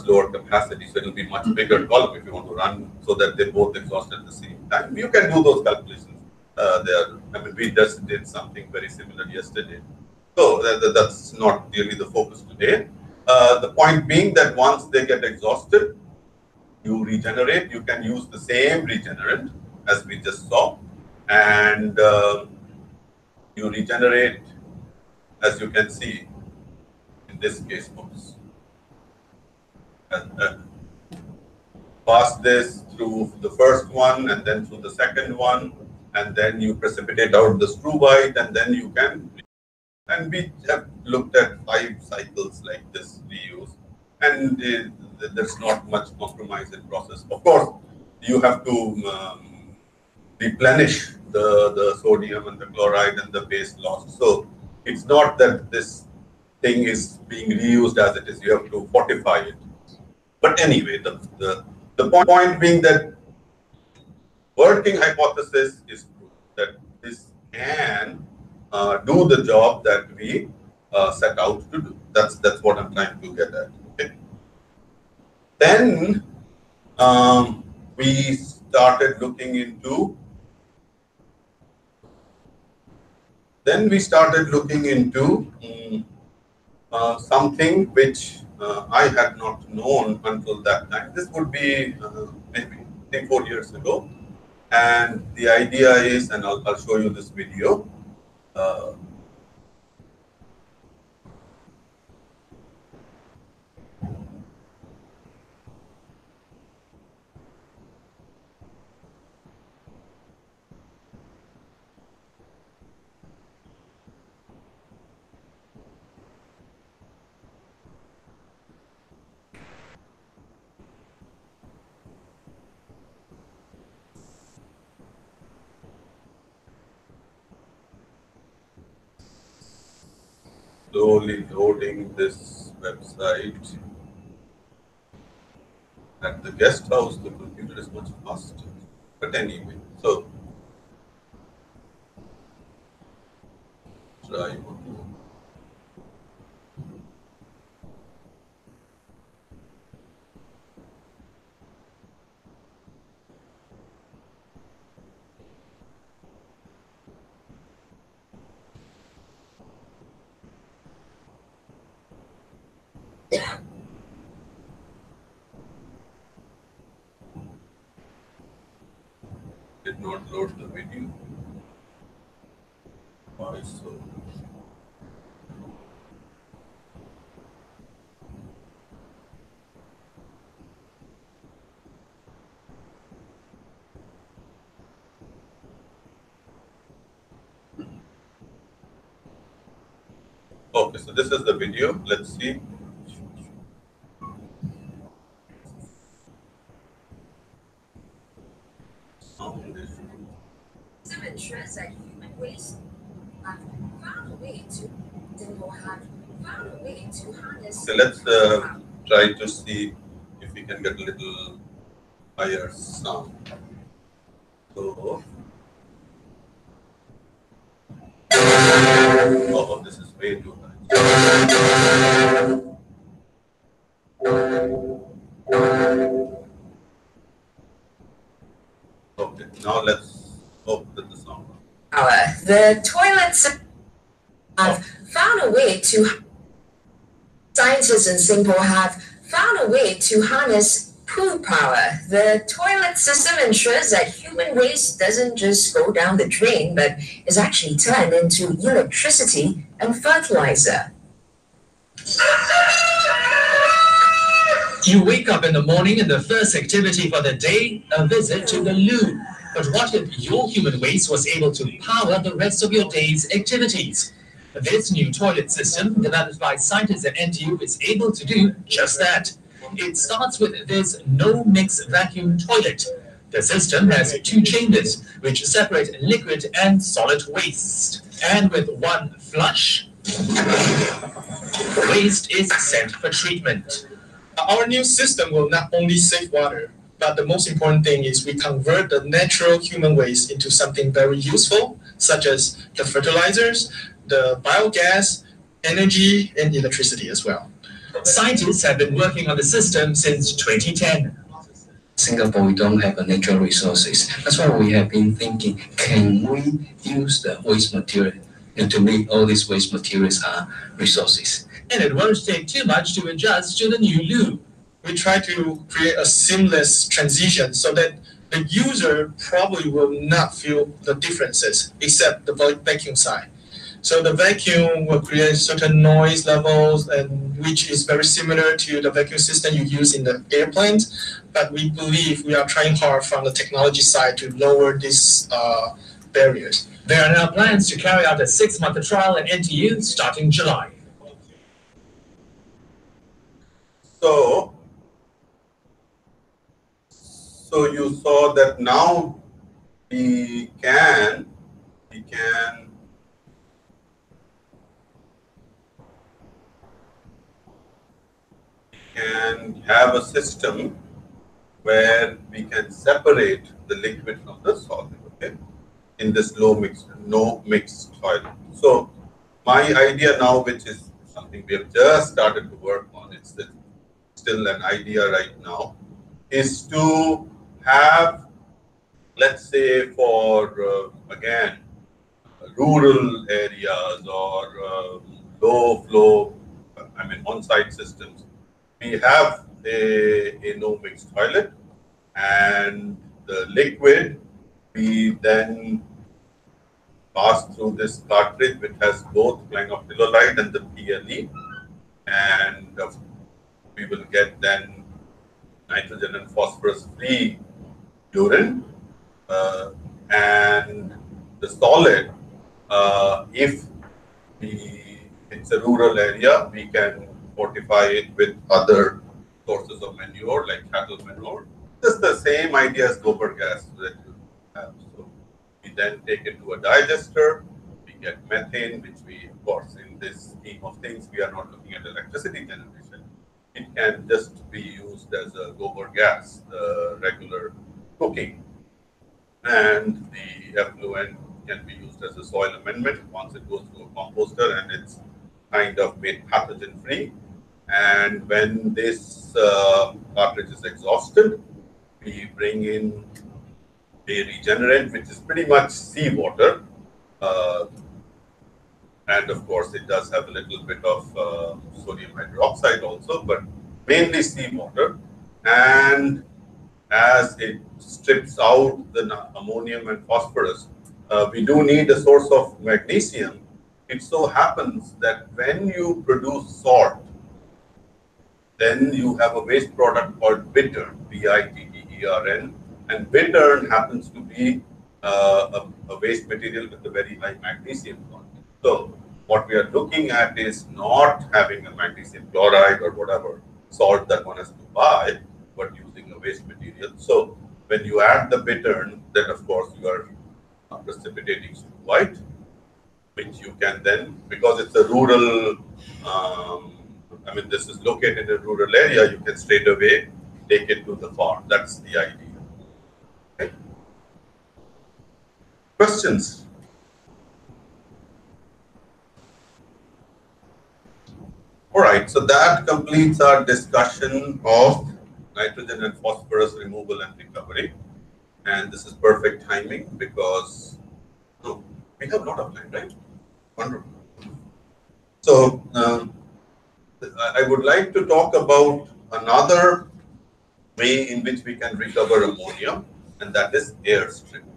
lower capacity, so it will be much bigger column if you want to run so that they both exhaust at the same time. You can do those calculations. We just did something very similar yesterday. So that's not really the focus today. The point being that once they get exhausted, you regenerate. You can use the same regenerant as we just saw, and you regenerate, as you can see in this case, folks. Pass this through the first one and then through the second one, and then you precipitate out the screw white, and then you can. And we have looked at 5 cycles like this we use, and there's not much compromise in process. Of course, you have to replenish the sodium and the chloride and the base loss. So it's not that this thing is being reused as it is. You have to fortify it. But anyway, the point being that working hypothesis is that this can do the job that we set out to do. That's what I'm trying to get at. Okay. Then we started looking into. Something which I had not known until that time. This would be maybe 3-4 years ago. And the idea is, and I'll show you this video. Slowly loading this website. At the guest house, the computer is much faster. But anyway, so try one. Did not load the video. Why so? Okay, so this is the video. Let's see. Some ensures that human waste have found a way to harness. So let's try to see if we can get a little higher sound. So, oh, this is way too high. Okay, now let's hope that the sound. The toilets have found a way to. Scientists in Singapore have found a way to harness poo power. The toilet system ensures that human waste doesn't just go down the drain, but is actually turned into electricity and fertilizer. You wake up in the morning and the first activity for the day, a visit to the loo. But what if your human waste was able to power the rest of your day's activities? This new toilet system, developed by scientists at NTU, is able to do just that. It starts with this no-mix vacuum toilet. The system has 2 chambers, which separate liquid and solid waste. And with one flush, waste is sent for treatment. Our new system will not only save water, But the most important thing is we convert the natural human waste into something very useful, such as the fertilizers, the biogas, energy, and electricity as well. Scientists have been working on the system since 2010. Singapore, we don't have natural resources. That's why we have been thinking, can we use the waste material and to make all these waste materials are resources? And it won't take too much to adjust to the new loop. We try to create a seamless transition so that the user probably will not feel the differences except the vacuum side. So the vacuum will create certain noise levels, and which is very similar to the vacuum system you use in the airplanes. But we believe we are trying hard from the technology side to lower these barriers. There are now plans to carry out a 6-month trial at NTU starting July. So you saw that now we can have a system where we can separate the liquid from the solid, okay, in this no mixed toilet. So my idea now, which is something we have just started to work on, it's still an idea right now, is to have, let's say for again, rural areas or low flow, on-site systems, we have a no mixed toilet, and the liquid we then pass through this cartridge which has both clinoptilolide and the PLE, and we will get then nitrogen and phosphorus free urine, and the solid, if it's a rural area, we can fortify it with other sources of manure like cattle manure. Just the same idea as gobar gas that you have. So we then take it to a digester, we get methane, which we, of course, in this scheme of things, we are not looking at electricity generation. It can just be used as a gobar gas, the regular cooking. And the effluent can be used as a soil amendment once it goes to a composter and it's kind of made pathogen free. And when this cartridge is exhausted, we bring in a regenerant, which is pretty much seawater. And of course, it does have a little bit of sodium hydroxide also, but mainly seawater. And as it strips out the ammonium and phosphorus, we do need a source of magnesium. It so happens that when you produce salt, then you have a waste product called bittern, bittern, and bittern happens to be a waste material with a very high magnesium content. So what we are looking at is not having a magnesium chloride or whatever salt that one has to buy, but using a waste material. So when you add the bittern, then of course you are precipitating white, which you can then, because it's a rural, this is located in a rural area, you can straight away take it to the farm. That's the idea. Okay. Questions? All right, so that completes our discussion of nitrogen and phosphorus removal and recovery. And this is perfect timing because we have a lot of time, right? Wonderful. So I would like to talk about another way in which we can recover ammonia, and that is air stripping.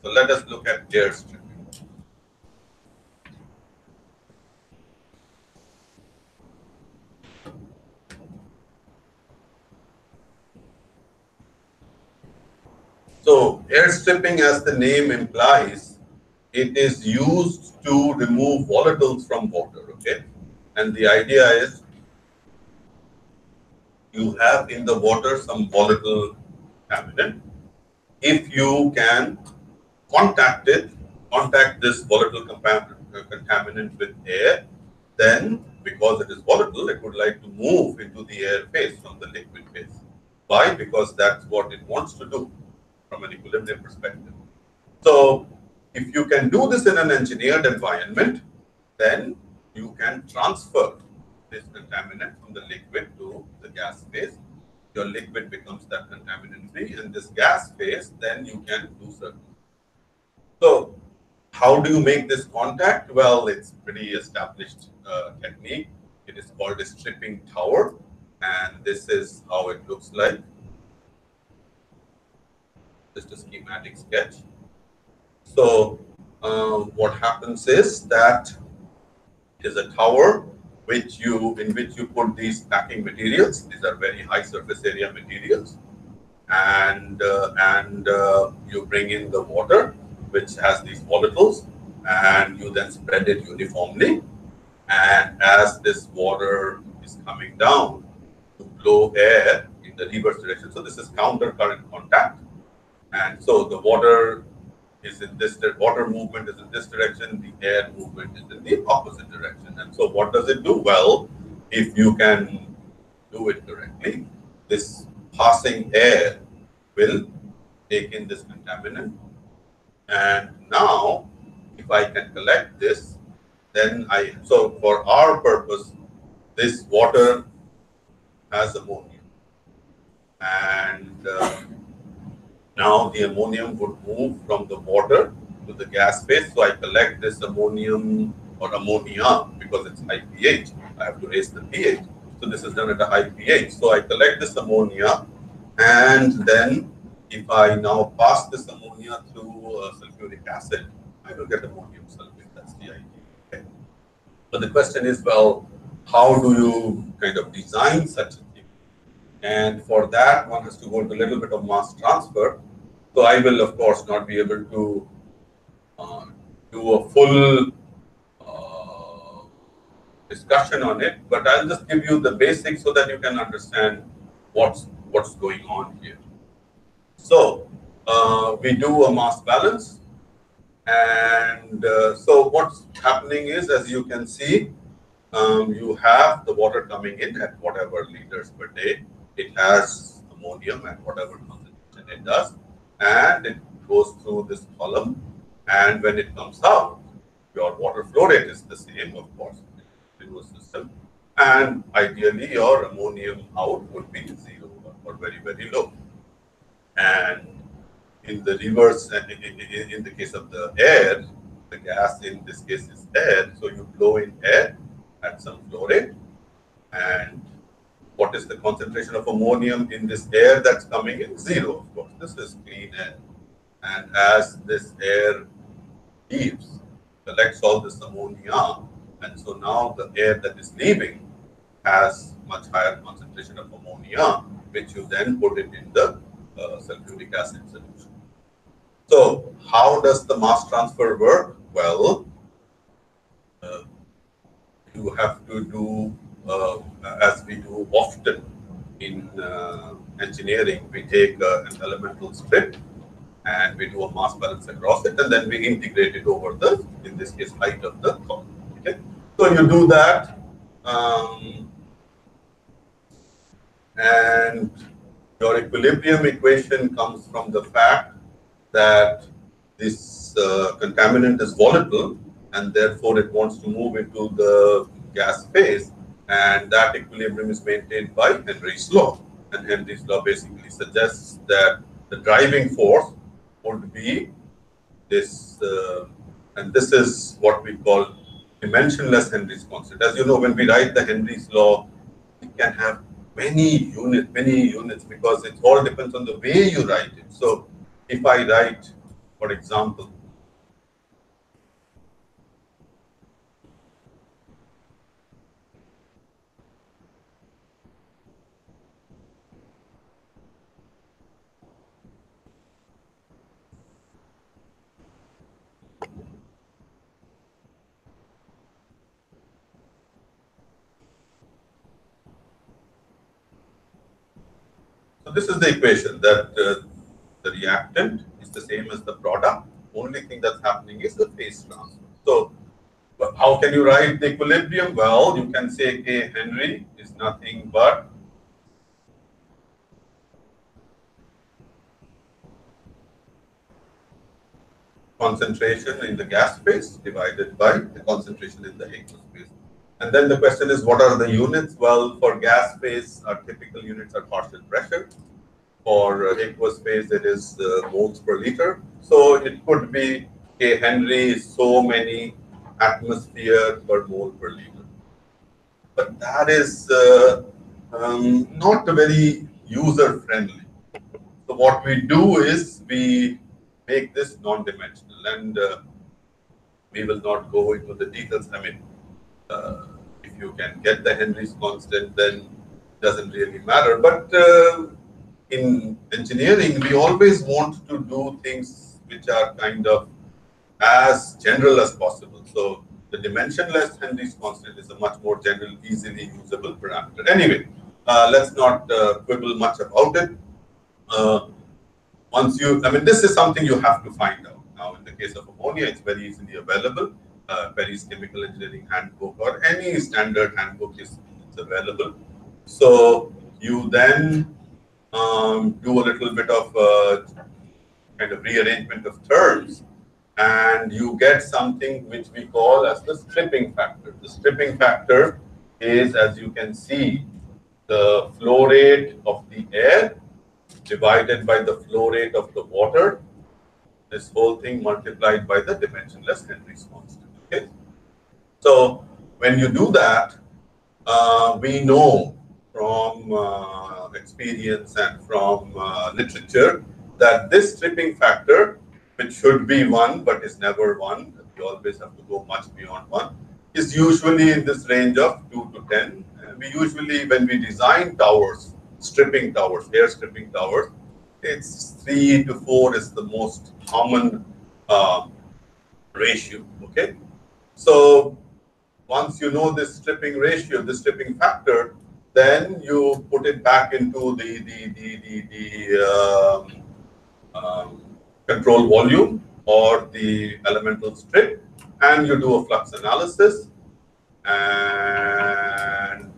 So let us look at air stripping. So air stripping, as the name implies, it is used to remove volatiles from water, okay? And the idea is you have in the water some volatile contaminant. If you can contact this volatile contaminant with air, then because it is volatile, it would like to move into the air phase from the liquid phase. Why? Because that's what it wants to do from an equilibrium perspective. So if you can do this in an engineered environment, then you can transfer this contaminant from the liquid to the gas phase. Your liquid becomes that contaminant free, and this gas phase, then you can do certain. So how do you make this contact? Well, it's pretty established technique. It is called a stripping tower, and this is how it looks like. Just a schematic sketch. So what happens is that it is a tower in which you put these packing materials. These are very high surface area materials, and you bring in the water, which has these volatiles, and you then spread it uniformly. And as this water is coming down, you blow air in the reverse direction. So this is counter current contact, and so the water is in this, water movement is in this direction, the air movement is in the opposite direction. And so what does it do? Well, if you can do it correctly, this passing air will take in this contaminant. And now, if I can collect this, then so for our purpose, this water has ammonium. And now the ammonium would move from the water to the gas phase. So I collect this ammonium or ammonia because it's high pH. I have to raise the pH. So this is done at a high pH. So I collect this ammonia, and then if I now pass this ammonia through sulfuric acid, I will get ammonium sulfate. That's the idea. Okay. But the question is, well, how do you kind of design such a thing? And for that, one has to go into a little bit of mass transfer. So I will, of course, not be able to do a full discussion on it, but I'll just give you the basics so that you can understand what's going on here. So we do a mass balance, and so what's happening is, as you can see, you have the water coming in at whatever liters per day. It has ammonium at whatever concentration it does, and it goes through this column. And when it comes out, your water flow rate is the same, of course, in the system. And ideally, your ammonium out would be 0 or very, very low. And in the reverse, in the case of the air, the gas in this case is air. So you blow in air at some flow rate. And what is the concentration of ammonium in this air that's coming in? 0, of course. This is clean air. And as this air leaves, collects all this ammonia, and so now the air that is leaving has much higher concentration of ammonia, which you then put it in the sulfuric acid solution. So how does the mass transfer work? Well, you have to do, as we do often in engineering, we take an elemental strip and we do a mass balance across it, and then we integrate it over the, in this case, height of the column. Okay, so you do that, and your equilibrium equation comes from the fact that this contaminant is volatile, and therefore it wants to move into the gas phase, and that equilibrium is maintained by Henry's law. And Henry's law basically suggests that the driving force would be this, and this is what we call dimensionless Henry's constant. As you know, when we write the Henry's law, it can have many units, because it all depends on the way you write it. So if I write, for example, so this is the equation that the reactant is the same as the product. Only thing that's happening is the phase transfer. So how can you write the equilibrium? Well, you can say K Henry is nothing but concentration in the gas phase divided by the concentration in the aqueous phase. And then the question is, what are the units? Well, for gas phase, our typical units are partial pressure. For aqueous phase, it is moles per liter. So it could be a Henry is so many atmosphere per mole per liter. But that is not very user friendly. So what we do is we make this non-dimensional, and we will not go into the details. I mean, if you can get the Henry's constant, then it doesn't really matter. But in engineering, we always want to do things which are kind of as general as possible. So the dimensionless Henry's constant is a much more general, easily usable parameter. Anyway, let's not quibble much about it. This is something you have to find out. Now, in the case of ammonia, it's very easily available. Perry's Chemical Engineering Handbook or any standard handbook is available. So you then do a little bit of kind of rearrangement of terms, and you get something which we call as the stripping factor. The stripping factor is, as you can see, the flow rate of the air divided by the flow rate of the water, this whole thing multiplied by the dimensionless Henry's constant. Okay? So when you do that, we know from experience and from literature that this stripping factor, which should be 1 but is never 1, we always have to go much beyond 1, is usually in this range of 2 to 10. And we usually, when we design towers, stripping towers, air stripping towers, it's 3 to 4 is the most common ratio. Okay, so once you know this stripping ratio, this stripping factor, then you put it back into the control volume or the elemental strip, and you do a flux analysis, and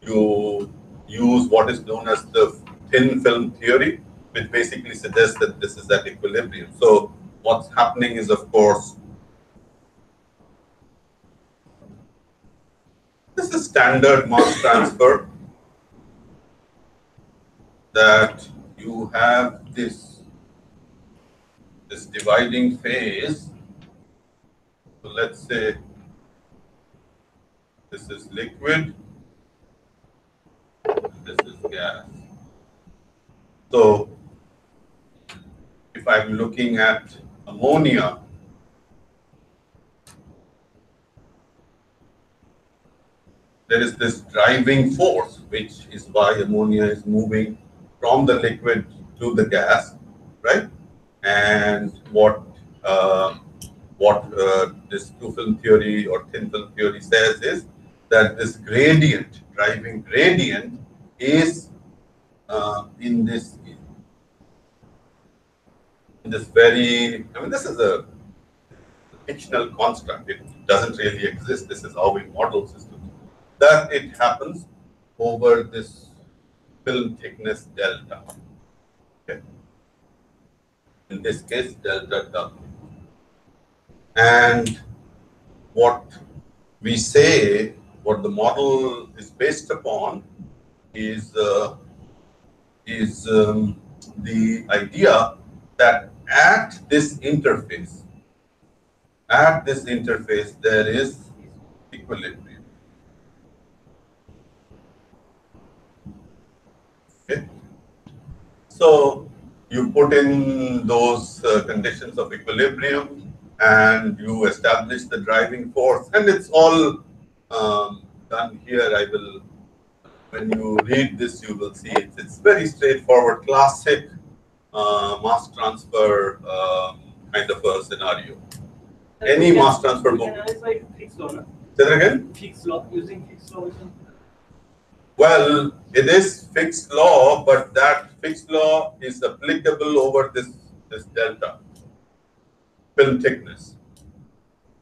you use what is known as the thin film theory, which basically suggests that this is at equilibrium. So what's happening is, of course, this is standard mass transfer, that you have this dividing phase. So let's say this is liquid, and this is gas. So if I'm looking at ammonia, there is this driving force, which is why ammonia is moving from the liquid to the gas, right? And what this two-film theory or thin-film theory says is that this gradient, driving gradient, is in this very, this is a fictional construct. It doesn't really exist. This is how we model systems. That it happens over this film thickness delta. Okay. In this case, delta W. And what we say, what the model is based upon, is the idea that at this interface, there is equilibrium. Okay. So you put in those conditions of equilibrium and you establish the driving force, and it's all done here. When you read this, you will see it. It's very straightforward, classic mass transfer kind of a scenario. Any mass transfer book. Say that again? Fixed law, using fixed law. Well, it is fixed law, but that fixed law is applicable over this delta, film thickness.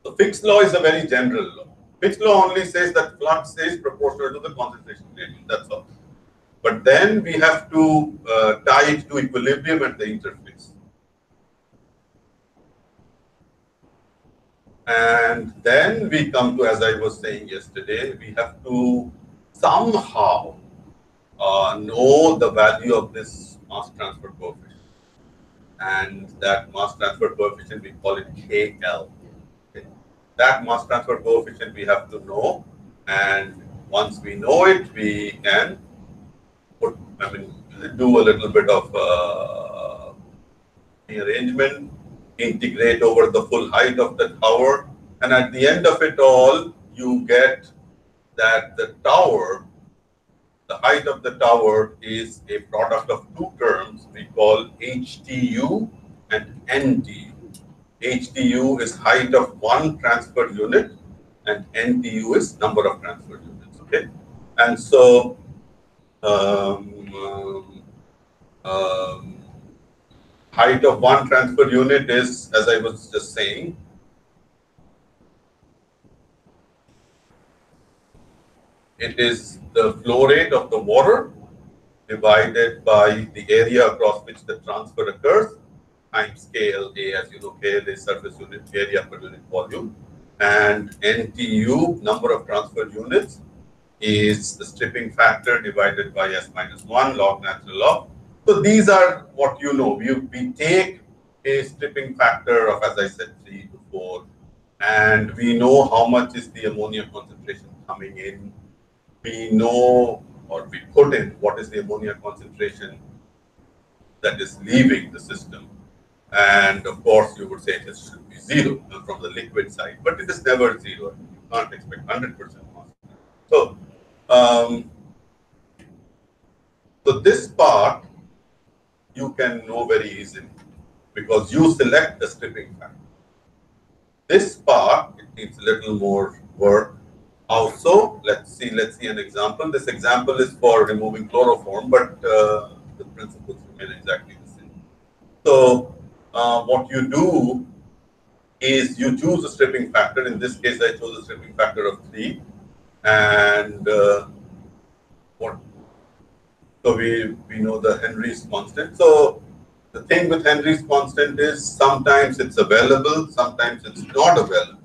So fixed law is a very general law. Fixed law only says that flux is proportional to the concentration gradient, that's all. But then we have to tie it to equilibrium at the interface. And then we come to, as I was saying yesterday, we have to somehow know the value of this mass transfer coefficient. And that mass transfer coefficient, we call it KL. Okay. That mass transfer coefficient we have to know. And once we know it, we can do a little bit of rearrangement, integrate over the full height of the tower. And at the end of it all, you get that the tower, the height of the tower is a product of two terms we call HTU and NTU. HTU is height of one transfer unit and NTU is number of transfer units. Okay, and so height of one transfer unit is, as I was just saying, it is the flow rate of the water divided by the area across which the transfer occurs times KLA. As you know, KLA is surface unit area per unit volume, and NTU, number of transfer units, is the stripping factor divided by S minus 1 log natural log. So these are what you know. We take a stripping factor of, as I said, 3 to 4, and we know how much is the ammonia concentration coming in. We know, or we put in, what is the ammonia concentration that is leaving the system. And of course, you would say it should be 0 from the liquid side, but it is never 0. You can't expect 100% mass. So, so this part you can know very easily because you select the stripping factor. This part, it needs a little more work. Also, let's see an example. This example is for removing chloroform, but the principles remain exactly the same. So, what you do is you choose a stripping factor. In this case, I chose a stripping factor of 3, and so we know the Henry's constant. So the thing with Henry's constant is sometimes it's available, sometimes it's not available.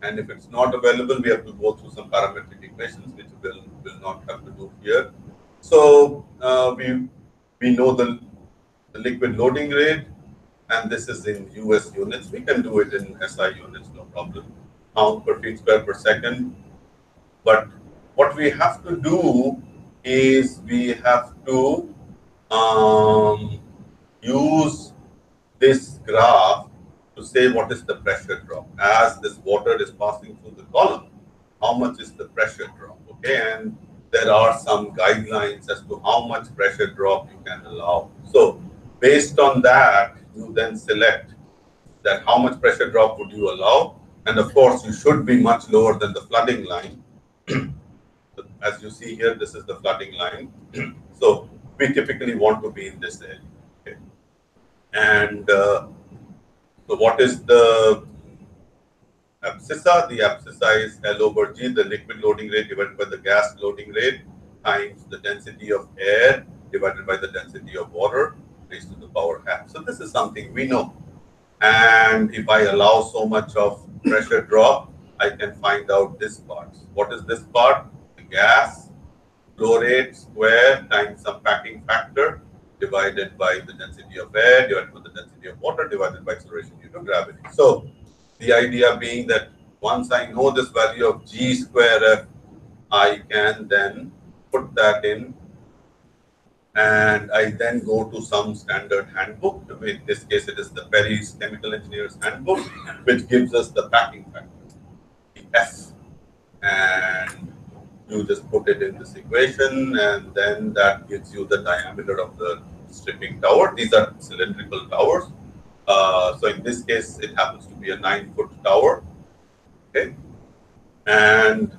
And if it's not available, we have to go through some parametric equations, which will not have to do here. So we know the liquid loading rate, and this is in US units. We can do it in SI units, no problem. Pound per feet square per second. But what we have to do is we have to use this graph to say what is the pressure drop. As this water is passing through the column, how much is the pressure drop? Okay, and there are some guidelines as to how much pressure drop you can allow. So based on that, you then select that how much pressure drop would you allow. And of course, you should be much lower than the flooding line. As you see here, this is the flooding line. So we typically want to be in this area. Okay. And so what is the abscissa? The abscissa is L over G, the liquid loading rate divided by the gas loading rate times the density of air divided by the density of water raised to the power half. So this is something we know. And if I allow so much of pressure drop, I can find out this part. What is this part? The gas flow rate square times some packing factor divided by the density of air divided by the density of water divided by acceleration due to gravity. So the idea being that once I know this value of G square F, I can then put that in, and I then go to some standard handbook. In this case, it is the Perry's Chemical Engineer's Handbook, which gives us the packing factor, the F. And you just put it in this equation, and then that gives you the diameter of the stripping tower. These are cylindrical towers. So in this case, it happens to be a 9-foot tower. Okay, and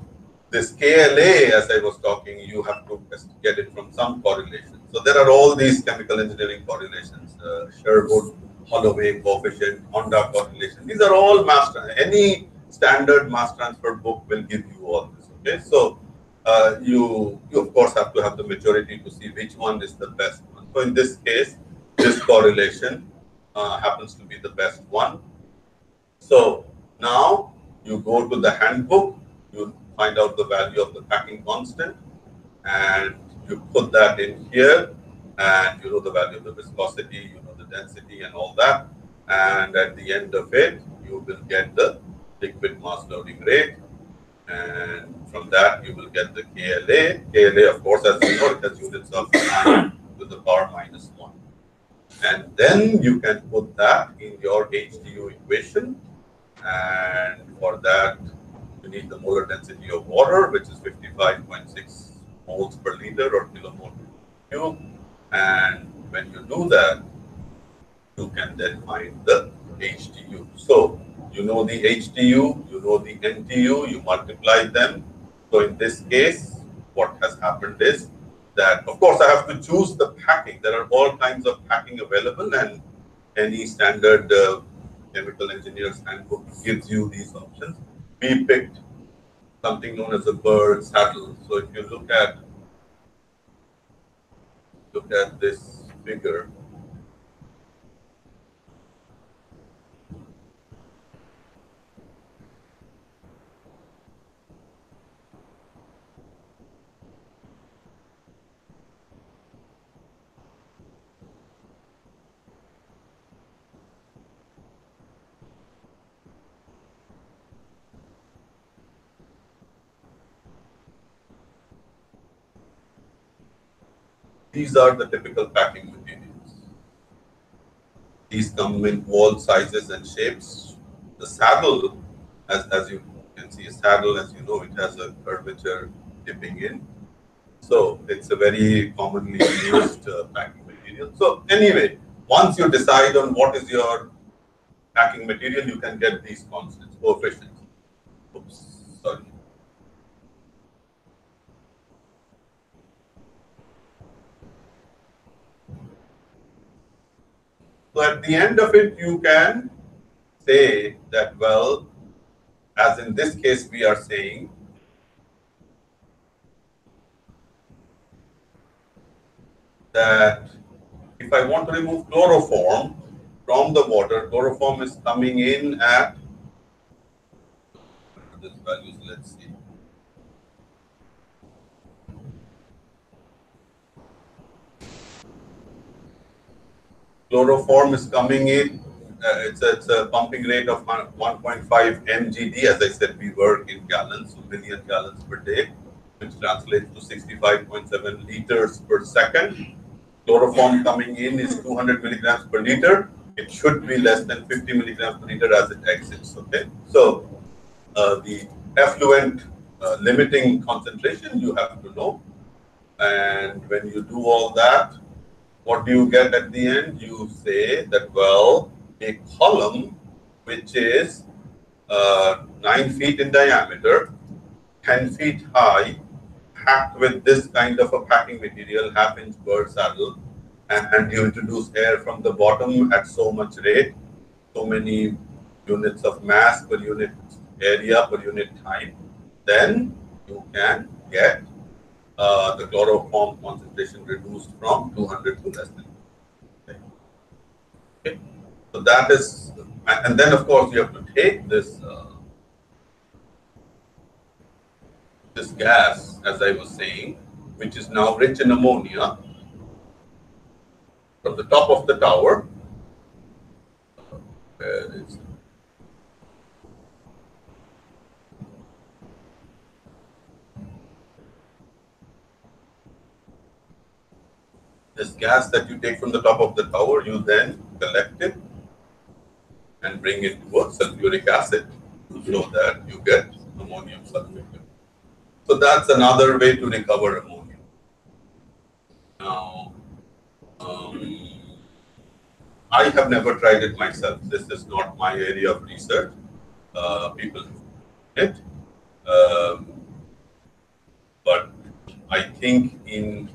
this KLA, as I was talking, you have to get it from some correlation. So there are all these chemical engineering correlations: Sherwood, Holloway coefficient, Honda correlation. These are all any standard mass transfer book will give you all this. Okay, so you of course have to have the maturity to see which one is the best one. So in this case, this correlation happens to be the best one. So now you go to the handbook, you find out the value of the packing constant, and you put that in here, and you know the value of the viscosity, you know the density and all that. And at the end of it, you will get the liquid mass loading rate. And from that, you will get the KLA. KLA, of course, as you know, it has units of 9 to the power minus 1. And then you can put that in your HDU equation. And for that, you need the molar density of water, which is 55.6 moles per liter or kilomole per cube. And when you do that, you can then find the HDU. So you know the HDU, you know the NTU, you multiply them. So in this case, what has happened is that, of course, I have to choose the packing. There are all kinds of packing available, and any standard chemical engineer's handbook gives you these options. We picked something known as a bird saddle. So if you look at this figure, these are the typical packing materials. These come in all sizes and shapes. The saddle, as you can see, a saddle, as you know, it has a curvature dipping in. So it's a very commonly used packing material. So anyway, once you decide on what is your packing material, you can get these constants, coefficients. Oops, sorry. So at the end of it, you can say that, well, as in this case, we are saying that if I want to remove chloroform from the water, chloroform is coming in at this values, let's see. Chloroform is coming in, it's a pumping rate of 1.5 mgd. As I said, we work in gallons, so million gallons per day, which translates to 65.7 liters per second. Chloroform coming in is 200 milligrams per liter. It should be less than 50 milligrams per liter as it exits. Okay, so the effluent limiting concentration you have to know, and when you do all that, what do you get at the end? You say that, well, a column which is 9 feet in diameter, 10 feet high, packed with this kind of a packing material, half-inch bird saddle, and you introduce air from the bottom at so much rate, so many units of mass per unit area per unit time, then you can get the chloroform concentration reduced from 200 to less than. Okay. So that is, and then of course you have to take this this gas, as I was saying, which is now rich in ammonia, from the top of the tower. Where is it? This gas that you take from the top of the tower, you then collect it and bring it to a sulfuric acid so that you get ammonium sulfate. So that's another way to recover ammonia. Now, I have never tried it myself. This is not my area of research. People do it. But I think in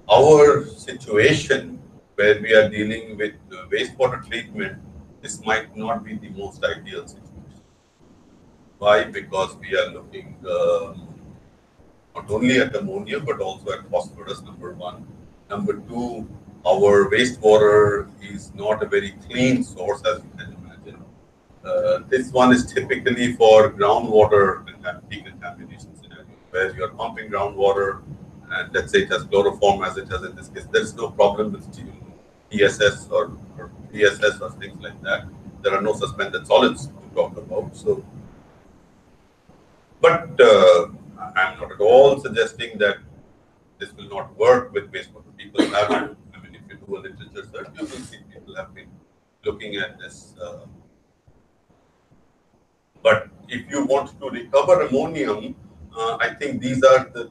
our situation where we are dealing with wastewater treatment, this might not be the most ideal situation. Why? Because we are looking not only at ammonia, but also at phosphorus, number one. Number two, our wastewater is not a very clean source, as you can imagine. This one is typically for groundwater decontamination scenario, where you're pumping groundwater, and let's say it has chloroform, as it has in this case. There is no problem with TSS or PSS or things like that. There are no suspended solids to talk about. So, but I'm not at all suggesting that this will not work with wastewater. People have, I mean, if you do a literature search, you will see people have been looking at this. But if you want to recover ammonium, I think these are the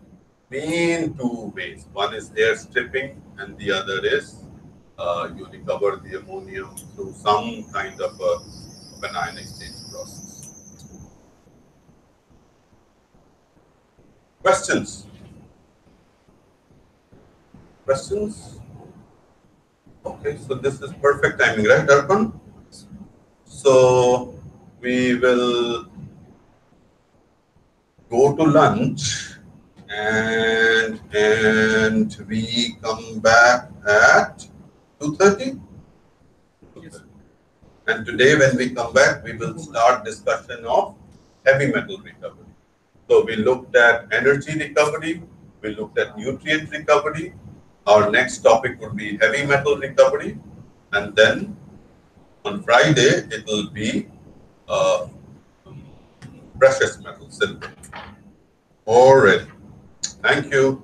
main two ways. One is air stripping, and the other is you recover the ammonium through some kind of an ion exchange process. Questions? Questions? Okay, so this is perfect timing, right, Arpan? So we will go to lunch and we come back at 2:30. Yes. And today when we come back, we will start discussion of heavy metal recovery. So we looked at energy recovery, we looked at nutrient recovery. Our next topic would be heavy metal recovery, and then on Friday it will be precious metal, silver. All right. Thank you.